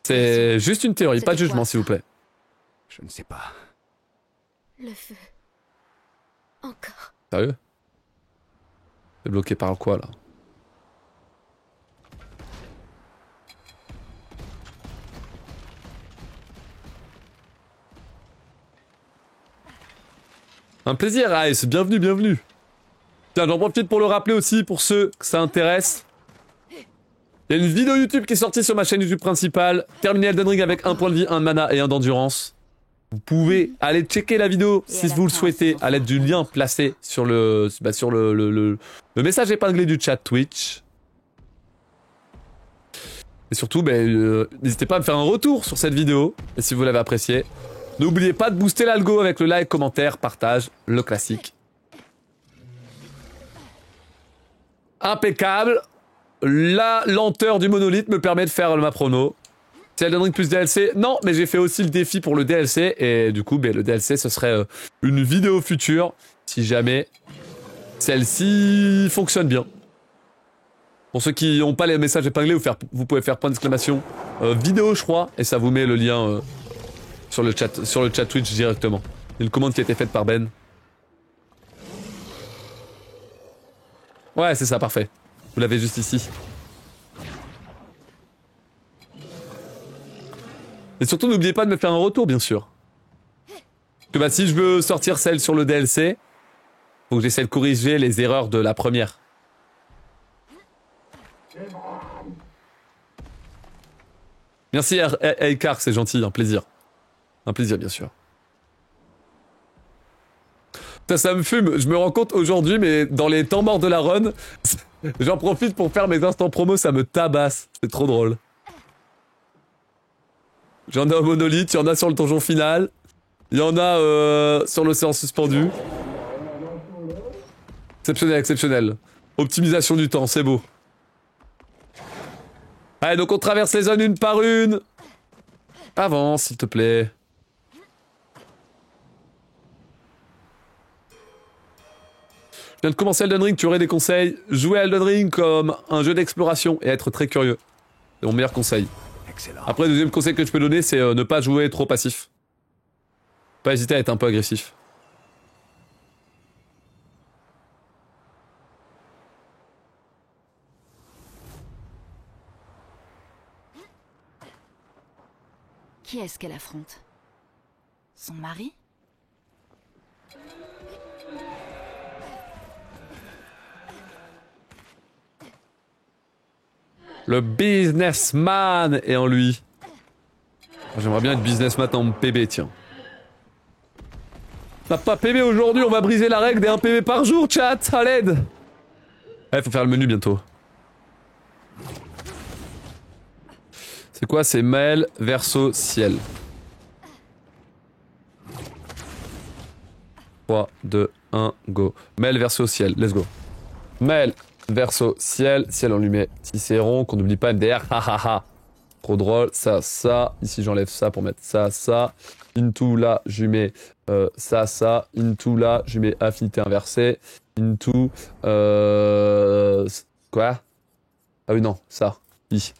C'est juste une théorie, pas de jugement, s'il vous plaît. Je ne sais pas. Le feu. Encore. Sérieux? C'est bloqué par quoi, là? Un plaisir, Ice. Bienvenue, bienvenue. Tiens, j'en profite pour le rappeler aussi, pour ceux que ça intéresse. Il y a une vidéo YouTube qui est sortie sur ma chaîne YouTube principale. Terminer Elden Ring avec 1 point de vie, 1 de mana et 1 d'endurance. Vous pouvez aller checker la vidéo si vous le souhaitez à l'aide du lien placé sur le message épinglé du chat Twitch. Et surtout, n'hésitez pas à me faire un retour sur cette vidéo, et si vous l'avez appréciée. N'oubliez pas de booster l'algo avec le like, commentaire, partage, le classique. Impeccable. La lenteur du monolithe me permet de faire ma prono. C'est Elden Ring plus DLC? Non, mais j'ai fait aussi le défi pour le DLC, et du coup, le DLC, ce serait une vidéo future, si jamais celle-ci fonctionne bien. Pour ceux qui n'ont pas les messages épinglés, vous pouvez faire point d'exclamation vidéo, je crois, et ça vous met le lien sur le chat Twitch directement. Il y a une commande qui a été faite par Ben. Ouais, c'est ça, parfait. Vous l'avez juste ici. Et surtout, n'oubliez pas de me faire un retour, bien sûr. Que bah, si je veux sortir celle sur le DLC, faut que j'essaie de corriger les erreurs de la première. Merci Eikar, c'est gentil, un plaisir. Un plaisir, bien sûr. Putain, ça me fume, je me rends compte aujourd'hui, mais dans les temps morts de la run, j'en profite pour faire mes instants promo, ça me tabasse. C'est trop drôle. J'en ai au monolithe, il y en a sur le donjon final, il y en a sur l'océan suspendu. Exceptionnel, exceptionnel. Optimisation du temps, c'est beau. Allez, donc on traverse les zones une par une. Avance, s'il te plaît. Je viens de commencer Elden Ring, tu aurais des conseils? Jouer à Elden Ring comme un jeu d'exploration et être très curieux. C'est mon meilleur conseil. Excellent. Après, le deuxième conseil que je peux donner, c'est ne pas jouer trop passif. Pas hésiter à être un peu agressif. Qui est-ce qu'elle affronte? Son mari? Le businessman est en lui. J'aimerais bien être businessman en PB, tiens. T'as pas PB aujourd'hui, on va briser la règle des 1 PB par jour, chat, à l'aide. Eh, faut faire le menu bientôt. C'est quoi? C'est mail, verso, ciel. 3, 2, 1, go. Mail, verso, ciel, let's go. Mail, verso, ciel, ciel on lui met Cicéron, qu'on n'oublie pas MDR, hahaha. Trop drôle, ça, ça. Ici j'enlève ça pour mettre ça, ça. Into là, je lui mets ça, ça. Into là, je lui mets affinité inversée. Into... Quoi? Ah oui, non, ça. I.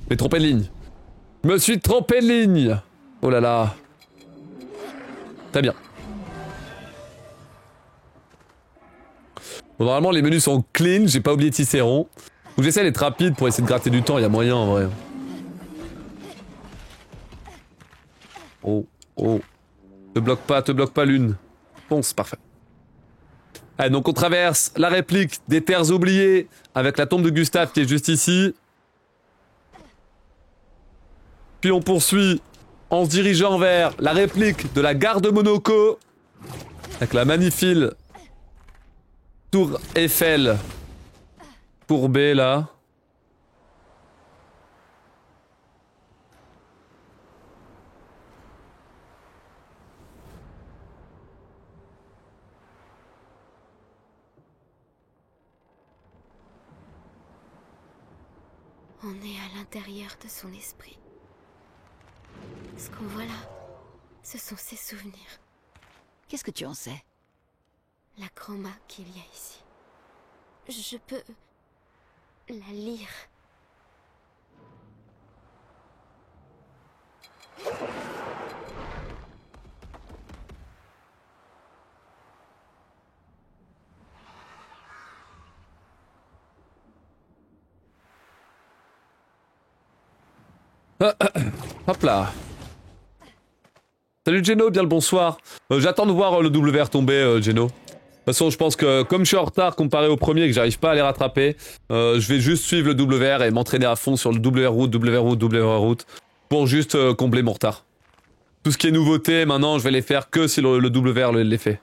Mais trompé de ligne. Je me suis trompé de ligne. Oh là là. Très bien. Bon, normalement, les menus sont clean. J'ai pas oublié Cicéron. Donc j'essaie d'être rapide pour essayer de gratter du temps. Il y a moyen en vrai. Oh, oh. Te bloque pas l'une. Ponce, parfait. Allez, donc on traverse la réplique des terres oubliées avec la tombe de Gustave qui est juste ici. Puis on poursuit en se dirigeant vers la réplique de la gare de Monaco avec la magnifique tour Eiffel courbée là. On est à l'intérieur de son esprit. Ce qu'on voit là, ce sont ses souvenirs. Qu'est-ce que tu en sais? La chroma qu'il y a ici. Je peux la lire. Hop là. Salut Geno, bien le bonsoir. J'attends de voir le WR tomber, Geno. De toute façon, je pense que comme je suis en retard comparé au premier et que j'arrive pas à les rattraper, je vais juste suivre le WR et m'entraîner à fond sur le WR route pour juste combler mon retard. Tout ce qui est nouveauté, maintenant, je vais les faire que si le WR les fait.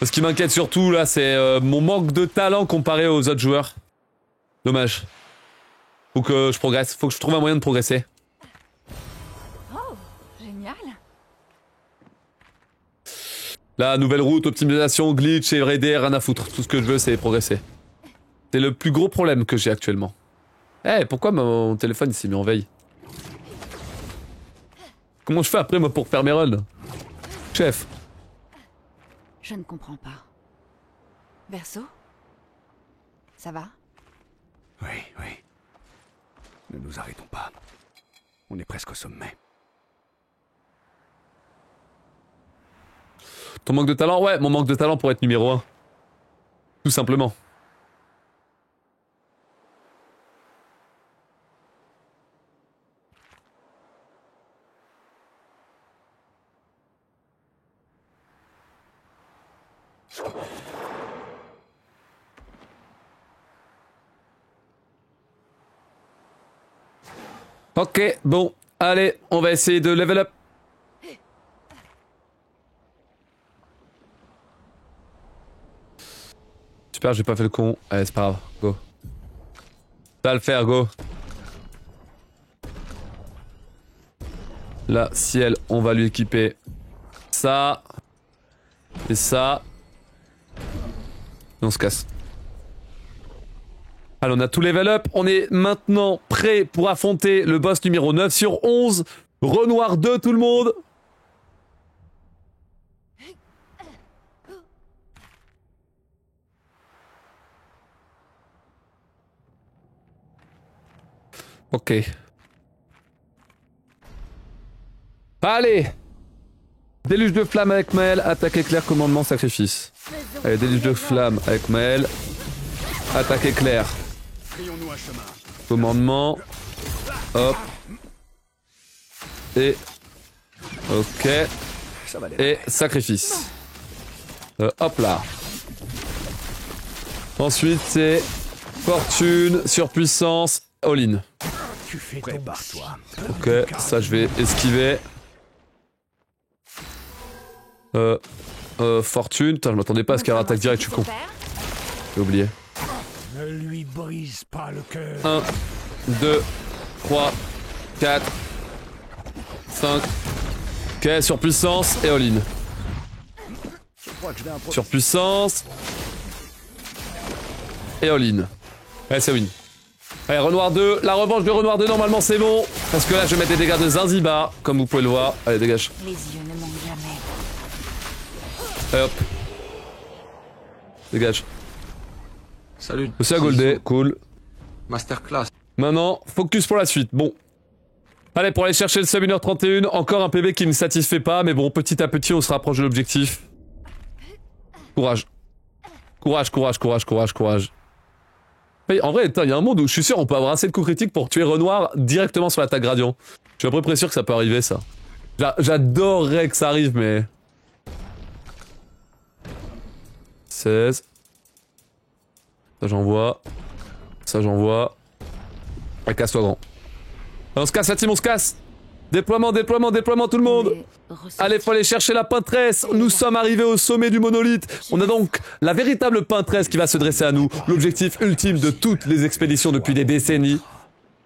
Ce qui m'inquiète surtout, là, c'est mon manque de talent comparé aux autres joueurs. Dommage. Faut que je progresse, faut que je trouve un moyen de progresser. Oh, génial. La nouvelle route, optimisation, glitch et raidé, rien à foutre. Tout ce que je veux, c'est progresser. C'est le plus gros problème que j'ai actuellement. Eh, pourquoi mon téléphone s'est mis en veille? Comment je fais après, moi, pour faire mes runs? Chef. Je ne comprends pas. Verso? Ça va? Oui, oui. Ne nous arrêtons pas. On est presque au sommet. Ton manque de talent? Ouais, mon manque de talent pour être numéro 1. Tout simplement. Ok, bon, allez, on va essayer de level up. Super, j'ai pas fait le con. Allez, c'est pas grave, go. Ça va le faire, go. Là, ciel, on va lui équiper ça. Et ça. Et on se casse. Allez, on a tout level up. On est maintenant prêt pour affronter le boss numéro 9 sur 11. Renoir 2, tout le monde. Ok. Allez. Déluge de flamme avec Maël. Attaque éclair, commandement, sacrifice. Allez, déluge de flamme avec Maël. Attaque éclair. Commandement. Hop. Et. Ok. Et sacrifice. Hop là. Ensuite, c'est fortune, surpuissance, all-in. Prépare-toi. Ok, ça je vais esquiver. Fortune. Putain, je m'attendais pas à ce qu'elle attaque direct, je suis con. J'ai oublié. Ne lui brise pas le cœur. 1, 2, 3, 4, 5. Ok, surpuissance et all-in. Surpuissance. Et all-in. Ouais, c'est win. Allez, Renoir 2. La revanche de Renoir 2, normalement c'est bon. Parce que là, je vais mettre des dégâts de Zanzibar, comme vous pouvez le voir. Allez, dégage. Les yeux ne manquent jamais. Allez, hop. Dégage. Salut. Aussi à Goldé, cool. Masterclass. Maintenant, focus pour la suite. Bon. Allez, pour aller chercher le sub 1h31, encore un PV qui ne satisfait pas, mais bon, petit à petit, on se rapproche de l'objectif. Courage. Courage, courage, courage, courage, courage. Mais en vrai, il y a un monde où je suis sûr on peut avoir assez de coups critiques pour tuer Renoir directement sur l'attaque gradient. Je suis à peu près sûr que ça peut arriver, ça. J'adorerais que ça arrive, mais... 16. Ça j'envoie. Ça j'envoie. Allez, casse-toi, grand. Allez, on se casse, la team, on se casse. Déploiement, déploiement, déploiement, tout le monde. Allez, faut aller chercher la peintresse. Nous sommes arrivés au sommet du monolithe. On a donc la véritable peintresse qui va se dresser à nous. L'objectif ultime de toutes les expéditions depuis des décennies.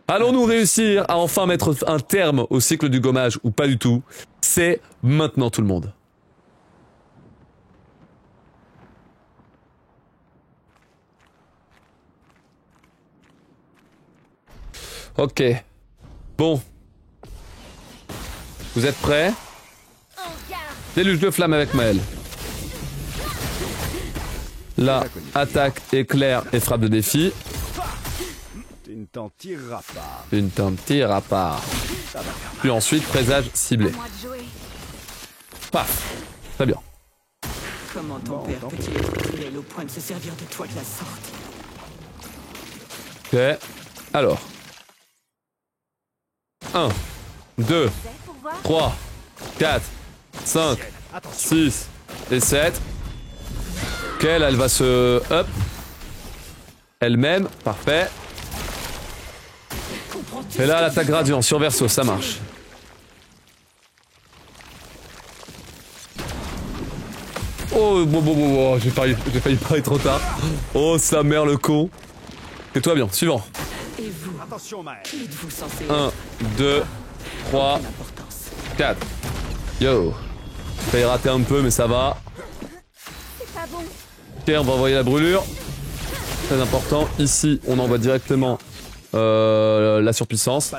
Allons-nous réussir à enfin mettre un terme au cycle du gommage ou pas du tout? C'est maintenant, tout le monde. Ok. Bon. Vous êtes prêts? Déluge de flamme avec Maël. Là, attaque, éclair et frappe de défi. Tu ne t'en tireras pas. Tu ne t'en tireras pas. Puis ensuite, présage ciblé. Paf. Très bien. Comment ton père peut-il être cruel au point de se servir de toi de la sorte? Ok. Alors. 1, 2, 3, 4, 5, 6 et 7. Ok, là elle va se up. Elle-même, parfait. Et là l'attaque gradient sur verso, ça marche. Oh, bon, j'ai failli parler trop tard. Oh, sa mère le con. Tais-toi bien, suivant. Et vous, attention, qui êtes-vous censé 1, 2, 3, 4. Yo. J'ai raté un peu, mais ça va. C'est pas bon. Ok, on va envoyer la brûlure. Très important. Ici, on envoie directement la surpuissance.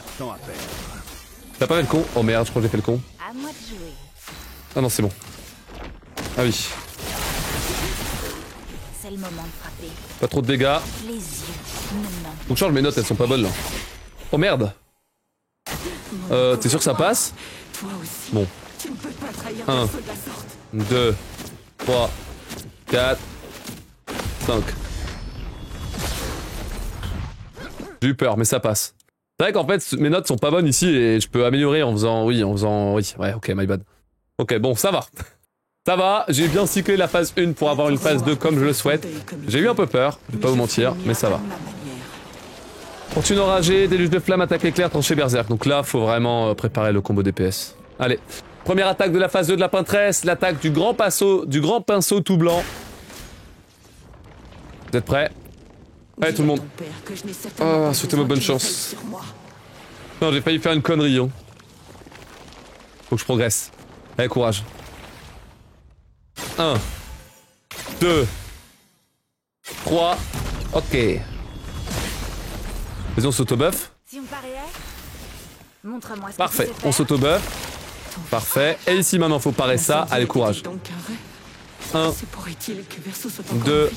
T'as pas fait le con? Oh merde, je crois que j'ai fait le con. À moi de jouer. Ah non, c'est bon. Ah oui. C'est le moment de frapper. Pas trop de dégâts. Les yeux ne manquent. Faut que je change mes notes, elles sont pas bonnes là. Oh merde. T'es sûr que ça passe? Bon. 1, 2, 3, 4, 5. J'ai eu peur, mais ça passe. C'est vrai qu'en fait, mes notes sont pas bonnes ici et je peux améliorer en faisant... Oui, ouais, ok, my bad. Ok, bon, ça va. Ça va, j'ai bien cyclé la phase 1 pour avoir une phase 2 comme je le souhaite. J'ai eu un peu peur, je vais pas vous mentir, mais ça va. Fortune enragée, déluge de flamme, attaque éclair, tranchée berserk. Donc là, faut vraiment préparer le combo DPS. Allez, première attaque de la phase 2 de la peintresse, l'attaque du grand pinceau tout blanc. Vous êtes prêts? Allez tout le monde. Oh, souhaitez-moi bonne chance. Non, j'ai failli faire une connerie. Hein. Faut que je progresse. Allez, courage. 1, 2, 3, ok. Vas-y, on s'auto-buff. Si on pariait, montre-moi ce parfait, que tu sais on faire. s'auto-buff. Parfait. Et ici maintenant, faut parer ça. Allez, courage. 1, 2,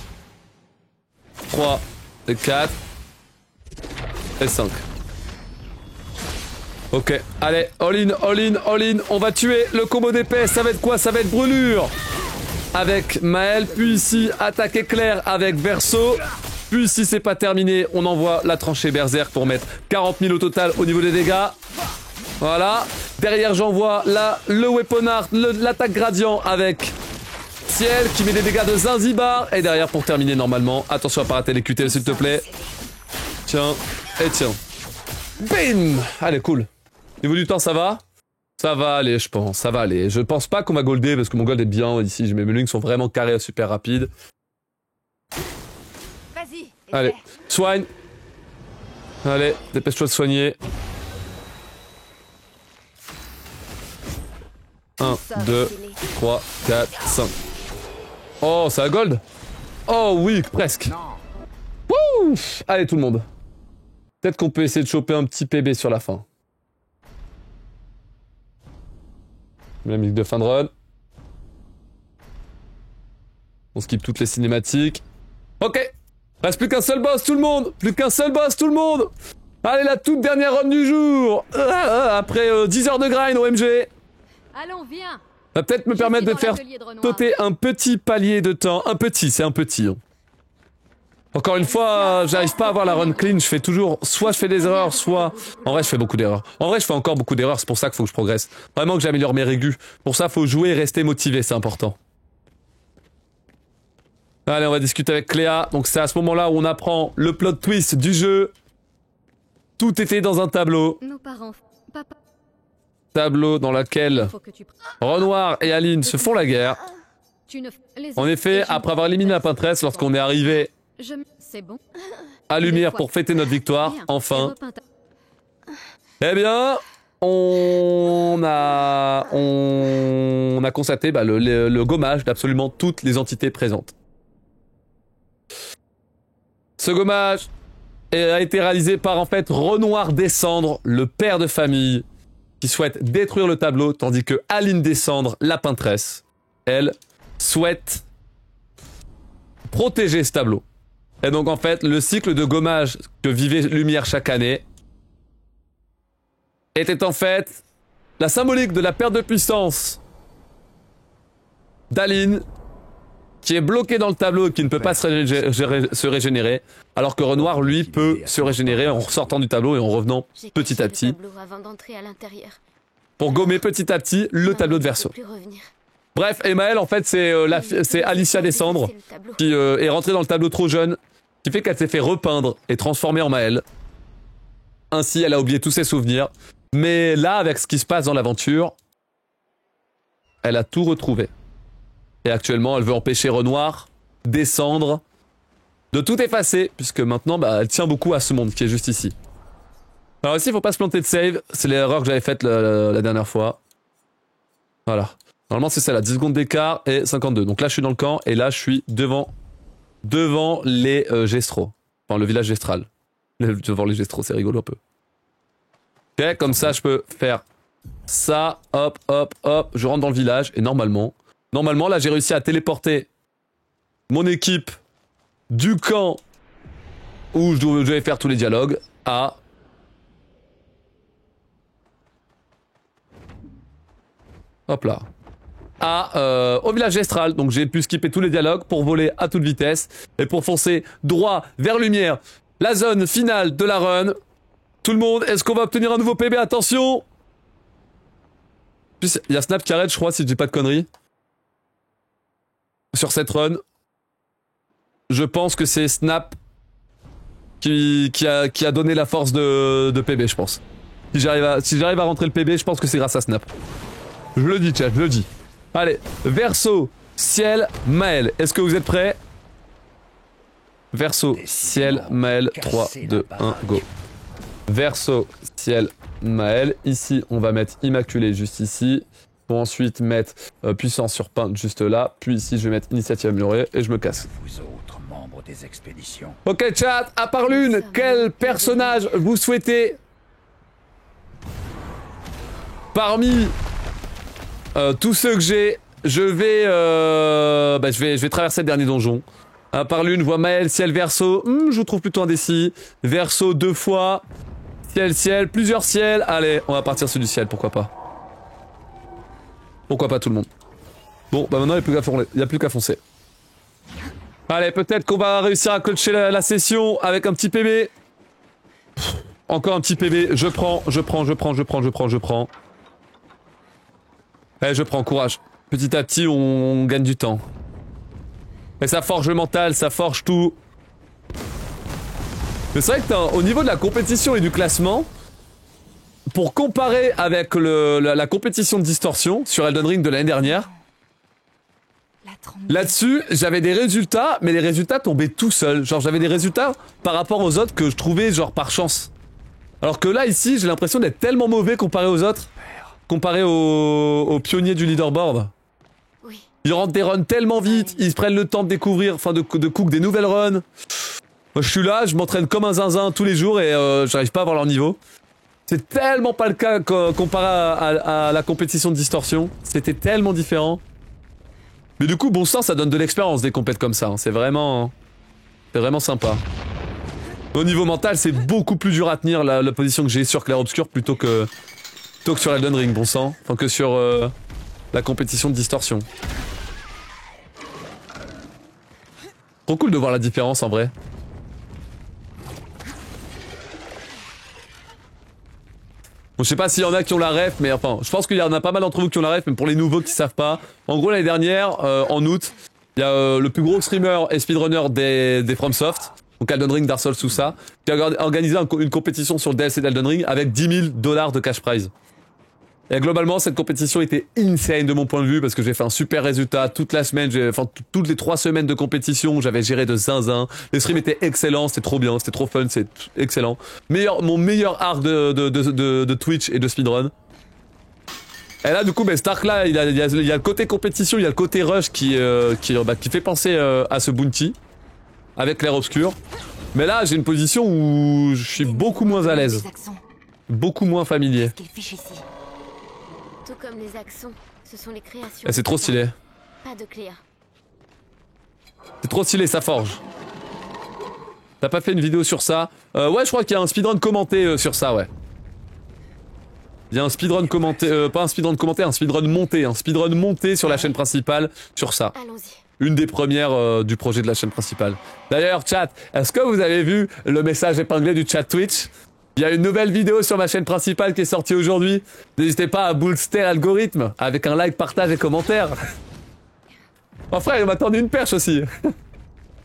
3, et 4, et 5. Ok, allez, all in, all in, all in. On va tuer le combo d'épée. Ça va être quoi? Ça va être brûlure avec Maël. Puis ici, attaque éclair avec Verso. Puis si c'est pas terminé, on envoie la tranchée berserk pour mettre 40 000 au total au niveau des dégâts. Voilà. Derrière, j'envoie le weapon art, l'attaque gradient avec Ciel qui met des dégâts de Zanzibar. Et derrière, pour terminer normalement, attention à pas rater les QTL s'il te plaît. Tiens, et tiens. Bim! Allez, cool. Niveau du temps, ça va? Ça va aller, je pense. Ça va aller. Je pense pas qu'on va golder parce que mon gold est bien ici. Mes menus sont vraiment carrés, super rapides. Vas-y. Allez, soigne. Allez, dépêche-toi de soigner. 1, 2, 3, 4, 5. Oh, ça a gold? Oh oui, presque. Wouh! Allez, tout le monde. Peut-être qu'on peut essayer de choper un petit PB sur la fin. La musique de fin de run. On skip toutes les cinématiques. Ok. Reste plus qu'un seul boss, tout le monde. Plus qu'un seul boss, tout le monde. Allez, la toute dernière run du jour. Après 10 heures de grind, OMG. Allons, viens. Va peut-être me permettre de faire sauter un petit palier de temps. Un petit, c'est un petit. Hein. Encore une fois, j'arrive pas à avoir la run clean. Je fais toujours, soit je fais des erreurs, soit... En vrai, je fais beaucoup d'erreurs. En vrai, je fais encore beaucoup d'erreurs. C'est pour ça qu'il faut que je progresse. Vraiment que j'améliore mes régus. Pour ça, faut jouer et rester motivé. C'est important. Allez, on va discuter avec Cléa. Donc c'est à ce moment-là où on apprend le plot twist du jeu. Tout était dans un tableau. Nos parents, papa. Tableau dans lequel Renoir et Aline se font la guerre. En effet, après avoir éliminé la peintresse, lorsqu'on est arrivé C'est bon. à Lumière pour fêter notre victoire, enfin, eh bien, on a constaté le gommage d'absolument toutes les entités présentes. Ce gommage a été réalisé par en fait Renoir Descendre, le père de famille, qui souhaite détruire le tableau, tandis que Aline Descendre, la peintresse, elle souhaite protéger ce tableau. Et donc en fait, le cycle de gommage que vivait Lumière chaque année était en fait la symbolique de la perte de puissance d'Aline, qui est bloquée dans le tableau et qui ne peut pas se régénérer, alors que Renoir, lui, peut se régénérer en sortant du tableau et en revenant petit à petit, pour gommer petit à petit le tableau de Verso. Bref, Emmaël, en fait, c'est Alicia Descendre, qui est rentrée dans le tableau trop jeune, qui fait qu'elle s'est fait repeindre et transformer en Maël. Ainsi, elle a oublié tous ses souvenirs. Mais là, avec ce qui se passe dans l'aventure, elle a tout retrouvé. Et actuellement, elle veut empêcher Renoir, Descendre, de tout effacer, puisque maintenant, elle tient beaucoup à ce monde qui est juste ici. Alors ici, il faut pas se planter de save, c'est l'erreur que j'avais faite la dernière fois. Voilà. Normalement, c'est ça, là, 10 secondes d'écart et 52. Donc là, je suis dans le camp, et là, je suis devant les Gestros. Enfin, le village gestral. Devant les Gestros, c'est rigolo un peu. Ok, comme ça, je peux faire ça, hop, hop, hop, je rentre dans le village, et normalement, là, j'ai réussi à téléporter mon équipe du camp où je devais faire tous les dialogues à... Hop là. au village Estral. Donc j'ai pu skipper tous les dialogues pour voler à toute vitesse et pour foncer droit vers Lumière. La zone finale de la run. Tout le monde, est-ce qu'on va obtenir un nouveau PB? Attention! Il y a Snap qui arrête, je crois, si je dis pas de conneries. Sur cette run. Je pense que c'est Snap qui a donné la force de PB, je pense. Si j'arrive à rentrer le PB, je pense que c'est grâce à Snap. Je le dis, chat, je le dis. Allez, Verseau, Ciel, Maël. Est-ce que vous êtes prêts? Verseau, Ciel, Maël, 3, 2, 1, go. Verseau, Ciel, Maël. Ici, on va mettre Immaculé juste ici. Pour ensuite mettre Puissance sur Peinte juste là. Puis ici, je vais mettre Initiative améliorée et je me casse. Vous autres membres des expéditions. Ok, chat, à part l'une, quel personnage vous souhaitez parmi tous ceux que j'ai? Je vais traverser le dernier donjon. À part l'une, voix Maël, Ciel, Verseau. Je vous trouve plutôt indécis. Verseau 2 fois. Ciel, plusieurs ciels. Allez, on va partir sur du ciel, pourquoi pas. Pourquoi pas tout le monde. Bon, bah maintenant il n'y a plus qu'à foncer. Allez, peut-être qu'on va réussir à coacher la session avec un petit PB. Encore un petit PB. Je prends. Allez, je prends, courage. Petit à petit, on gagne du temps. Et ça forge le mental, ça forge tout. Mais c'est vrai que au niveau de la compétition et du classement, pour comparer avec la compétition de distorsion sur Elden Ring de l'année dernière, là-dessus, j'avais des résultats, mais les résultats tombaient tout seuls. Genre, j'avais des résultats par rapport aux autres que je trouvais genre par chance. Alors que là, ici, j'ai l'impression d'être tellement mauvais comparé aux autres, comparé aux pionniers du leaderboard. Ils rentrent des runs tellement vite, ils se prennent le temps de découvrir, enfin de cook des nouvelles runs. Moi, je suis là, je m'entraîne comme un zinzin tous les jours et j'arrive pas à avoir leur niveau. C'est tellement pas le cas comparé à la compétition de distorsion. C'était tellement différent. Mais du coup, bon sang, ça donne de l'expérience des compètes comme ça. Hein. C'est vraiment sympa. Au niveau mental, c'est beaucoup plus dur à tenir la position que j'ai sur Clair Obscur plutôt que sur Elden Ring, bon sang. Enfin que sur la compétition de distorsion. Trop cool de voir la différence en vrai. Bon, je sais pas s'il y en a qui ont la ref, mais enfin, je pense qu'il y en a pas mal d'entre vous qui ont la ref, mais pour les nouveaux qui savent pas. En gros, l'année dernière, en août, il y a le plus gros streamer et speedrunner des FromSoft, donc Elden Ring, Dark Souls, tout ça, qui a organisé une compétition sur le DLC d'Elden Ring avec 10 000 $ de cash prize. Et globalement, cette compétition était insane de mon point de vue parce que j'ai fait un super résultat toute la semaine, toutes les 3 semaines de compétition, j'avais géré de zinzin. Les streams étaient excellents, c'était trop bien, c'était trop fun, c'est excellent. Mon meilleur arc de Twitch et de speedrun. Et là, du coup, Stark là, il y a le côté compétition, il y a le côté rush qui fait penser à ce bounty avec l'air obscur. Mais là, j'ai une position où je suis beaucoup moins à l'aise, beaucoup moins familier. Tout comme les accents, ce sont les créations. C'est trop stylé. Pas de Cléa. C'est trop stylé, ça forge. T'as pas fait une vidéo sur ça? Ouais, je crois qu'il y a un speedrun commenté sur ça, ouais. Il y a un speedrun commenté, pas un speedrun commenté, un speedrun monté sur la chaîne principale sur ça. Allons-y. Une des premières du projet de la chaîne principale. D'ailleurs, chat, est-ce que vous avez vu le message épinglé du chat Twitch? Il y a une nouvelle vidéo sur ma chaîne principale qui est sortie aujourd'hui. N'hésitez pas à booster l'algorithme avec un like, partage et commentaire. Oh frère, il m'a tendu une perche aussi.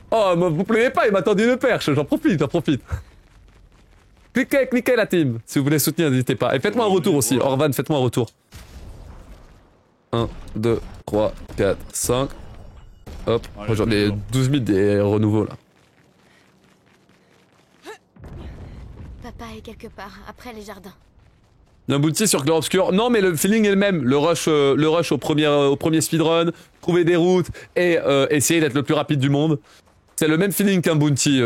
Oh, vous plaignez pas, il m'a tendu une perche. J'en profite. Cliquez la team. Si vous voulez soutenir, n'hésitez pas. Et faites-moi un retour aussi. Orvan, faites-moi un retour. 1, 2, 3, 4, 5. Hop. Oh, j'en ai 12 000 des renouveaux là. Papa est quelque part, après les jardins. Il y a un bounty sur Clair Obscur. Non, mais le feeling est le même. Le rush au premier speedrun, trouver des routes et essayer d'être le plus rapide du monde. C'est le même feeling qu'un bounty.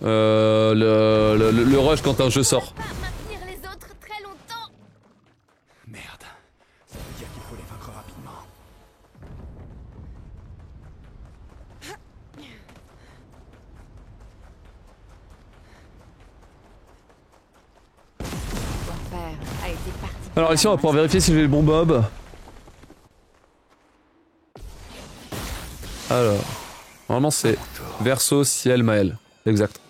Le rush quand un jeu sort. Maintenir les autres très longtemps. Merde. Ça veut dire qu'il faut les vaincre rapidement. A été parti. Alors ici on va pouvoir vérifier si j'ai le bon bob. Alors, normalement c'est Verseau, Ciel, Maël. Exact.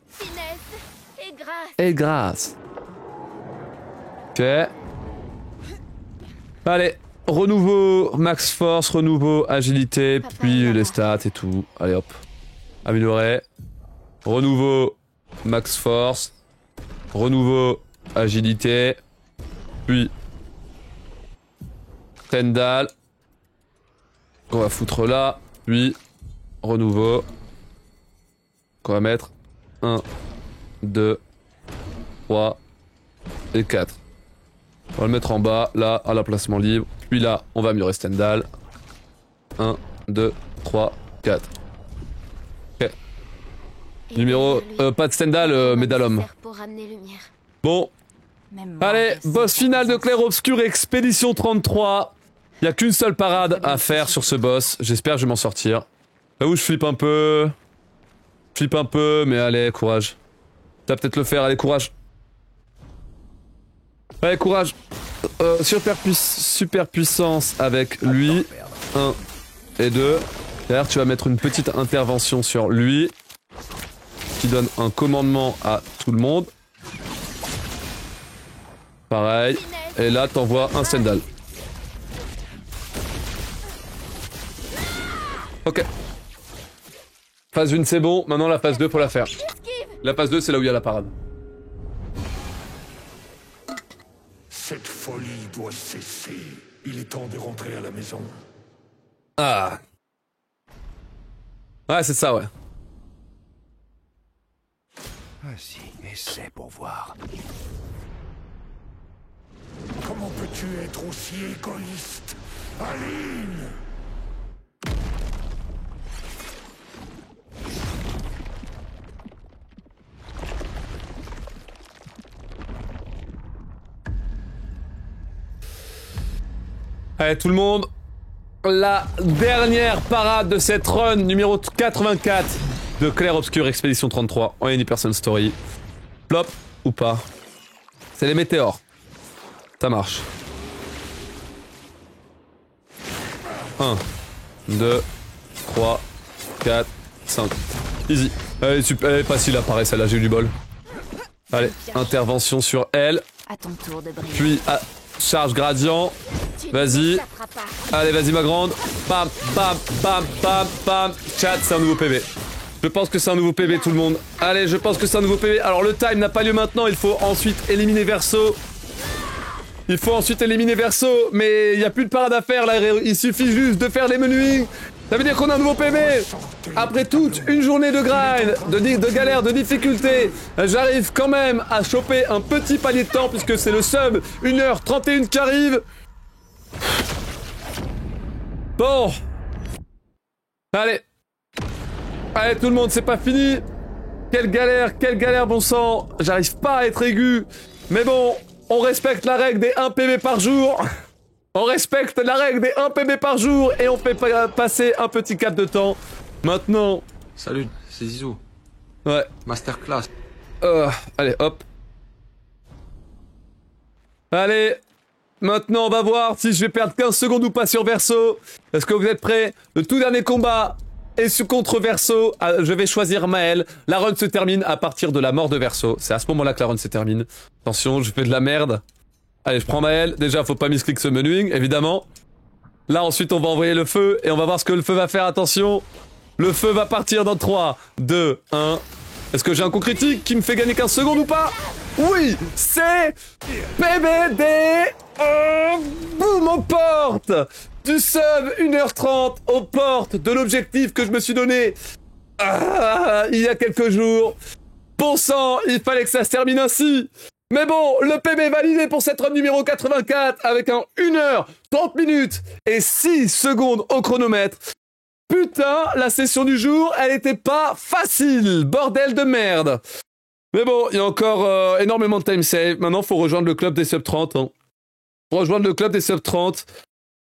Finesse et grâce. Et grâce. Ok. Allez, renouveau, max force, renouveau, agilité, puis les stats et tout. Allez hop. Améliorer. Renouveau, max force. Renouveau, agilité. Puis Stendhal. Qu'on va foutre là. Puis renouveau. Qu'on va mettre 1, 2, 3 et 4. On va le mettre en bas, là, à l'emplacement libre. Puis là, on va améliorer Stendhal. 1, 2, 3, 4. Ok. Numéro... pas de Stendhal, Médalhomme. Bon. Allez, boss final de Clair Obscur, Expédition 33. Il n'y a qu'une seule parade à faire sur ce boss. J'espère que je vais m'en sortir. Là où je flippe un peu. Flippe un peu, mais allez, courage. Ça va peut-être le faire, allez, courage. Allez, courage. Super puissance avec lui. 1 et 2. D'ailleurs, tu vas mettre une petite intervention sur lui. Qui donne un commandement à tout le monde. Pareil. Et là, t'envoies un Stendhal. Ok. Phase 1, c'est bon. Maintenant, la phase 2, faut la faire. La phase 2, c'est là où il y a la parade. Cette folie doit cesser. Il est temps de rentrer à la maison. Ah. Ouais, c'est ça, ouais. Vas-y, essaie pour voir. Comment peux-tu être aussi égoïste, Aline? Allez, tout le monde. La dernière parade de cette run numéro 84 de Clair Obscur Expédition 33 en Any-Person Story. Plop ou pas? C'est les météores. Ça marche. 1, 2, 3, 4, 5. Easy. Allez, super. Elle est facile à apparaître celle-là, j'ai eu du bol. Allez, intervention sur elle. À ton tour de briller. Puis, charge gradient. Vas-y. Allez, vas-y ma grande. Bam, bam, bam, bam, bam. Chat, c'est un nouveau PV. Je pense que c'est un nouveau PV tout le monde. Allez, je pense que c'est un nouveau PV. Alors le time n'a pas lieu maintenant, il faut ensuite éliminer Verseau. Il faut ensuite éliminer Verseau, mais il n'y a plus de parade à faire là, il suffit juste de faire les menus. Ça veut dire qu'on a un nouveau PV. Après toute une journée de grind, de galère, de difficulté, j'arrive quand même à choper un petit palier de temps puisque c'est le sub 1h31 qui arrive. Bon. Allez. Allez tout le monde, c'est pas fini. Quelle galère bon sang. J'arrive pas à être aigu. Mais bon, on respecte la règle des 1 PV par jour. On respecte la règle des 1 PV par jour et on fait passer un petit cap de temps. Maintenant... Salut, c'est Zizou. Ouais. Masterclass. Allez, hop. Allez. Maintenant, on va voir si je vais perdre 15 secondes ou pas sur Verseau. Est-ce que vous êtes prêts? Le tout dernier combat est contre Verseau. Je vais choisir Maël. La run se termine à partir de la mort de Verseau. C'est à ce moment-là que la run se termine. Attention, je fais de la merde. Allez, je prends Maël. Déjà, faut pas misclick ce menuing, évidemment. Là, ensuite, on va envoyer le feu et on va voir ce que le feu va faire. Attention. Le feu va partir dans 3, 2, 1. Est-ce que j'ai un coup critique qui me fait gagner 15 secondes ou pas? Oui, c'est PBD. Boum, aux portes du sub 1h30, aux portes de l'objectif que je me suis donné il y a quelques jours. Bon sang, il fallait que ça se termine ainsi. Mais bon, le PB validé pour cette run numéro 84 avec un 1h, 30 minutes et 6 secondes au chronomètre. Putain, la session du jour, elle était pas facile. Bordel de merde. Mais bon, il y a encore énormément de time save. Maintenant, faut rejoindre le club des sub 30. Hein. Rejoindre le club des sub 30.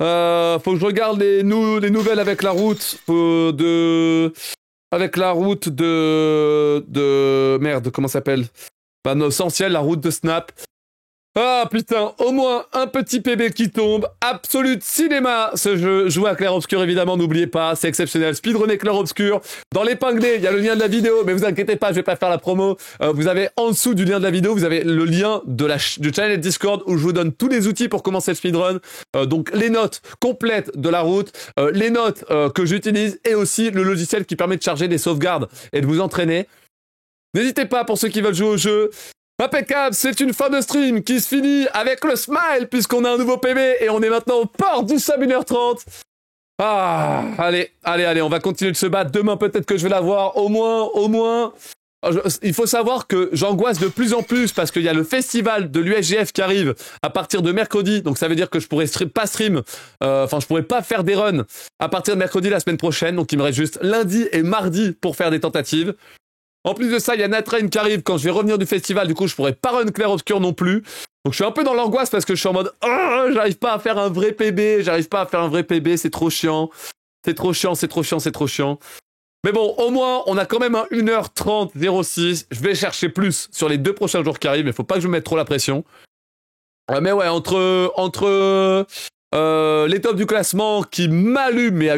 Faut que je regarde les nouvelles avec la route avec la route de merde, comment ça s'appelle? Bah non, essentiel, la route de Snap. Ah putain, au moins un petit PB qui tombe. Absolute cinéma, ce jeu. Jouer à Clair Obscur, évidemment, n'oubliez pas, c'est exceptionnel. Speedrunner Clair Obscur. Dans l'épinglé, il y a le lien de la vidéo, mais vous inquiétez pas, je vais pas faire la promo. Vous avez en dessous du lien de la vidéo, vous avez le lien de du channel Discord où je vous donne tous les outils pour commencer le speedrun. Donc les notes complètes de la route, les notes que j'utilise et aussi le logiciel qui permet de charger des sauvegardes et de vous entraîner. N'hésitez pas pour ceux qui veulent jouer au jeu. Impeccable, c'est une fin de stream qui se finit avec le smile puisqu'on a un nouveau PB et on est maintenant au port du sub 1h30. Ah, allez, on va continuer de se battre. Demain, peut-être que je vais l'avoir. Au moins. Il faut savoir que j'angoisse de plus en plus parce qu'il y a le festival de l'USGF qui arrive à partir de mercredi. Donc ça veut dire que je pourrais pas stream. Je pourrais pas faire des runs à partir de mercredi la semaine prochaine. Donc il me reste juste lundi et mardi pour faire des tentatives. En plus de ça, il y a Night Train qui arrive quand je vais revenir du festival. Du coup, je pourrais pas run Clair Obscur non plus. Donc je suis un peu dans l'angoisse parce que je suis en mode j'arrive pas à faire un vrai PB. C'est trop chiant. C'est trop chiant. Mais bon, au moins, on a quand même un 1h30 06. Je vais chercher plus sur les 2 prochains jours qui arrivent. Mais faut pas que je me mette trop la pression. Mais ouais, entre les tops du classement qui m'allument, mais à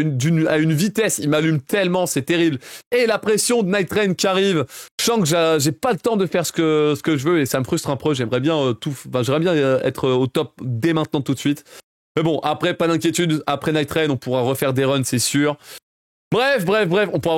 une vitesse, ils m'allument tellement, c'est terrible. Et la pression de Night Train qui arrive, je sens que j'ai pas le temps de faire ce que je veux et ça me frustre un peu. J'aimerais bien être au top dès maintenant tout de suite. Mais bon, après, pas d'inquiétude. Après Night Train, on pourra refaire des runs, c'est sûr. Bref, on pourra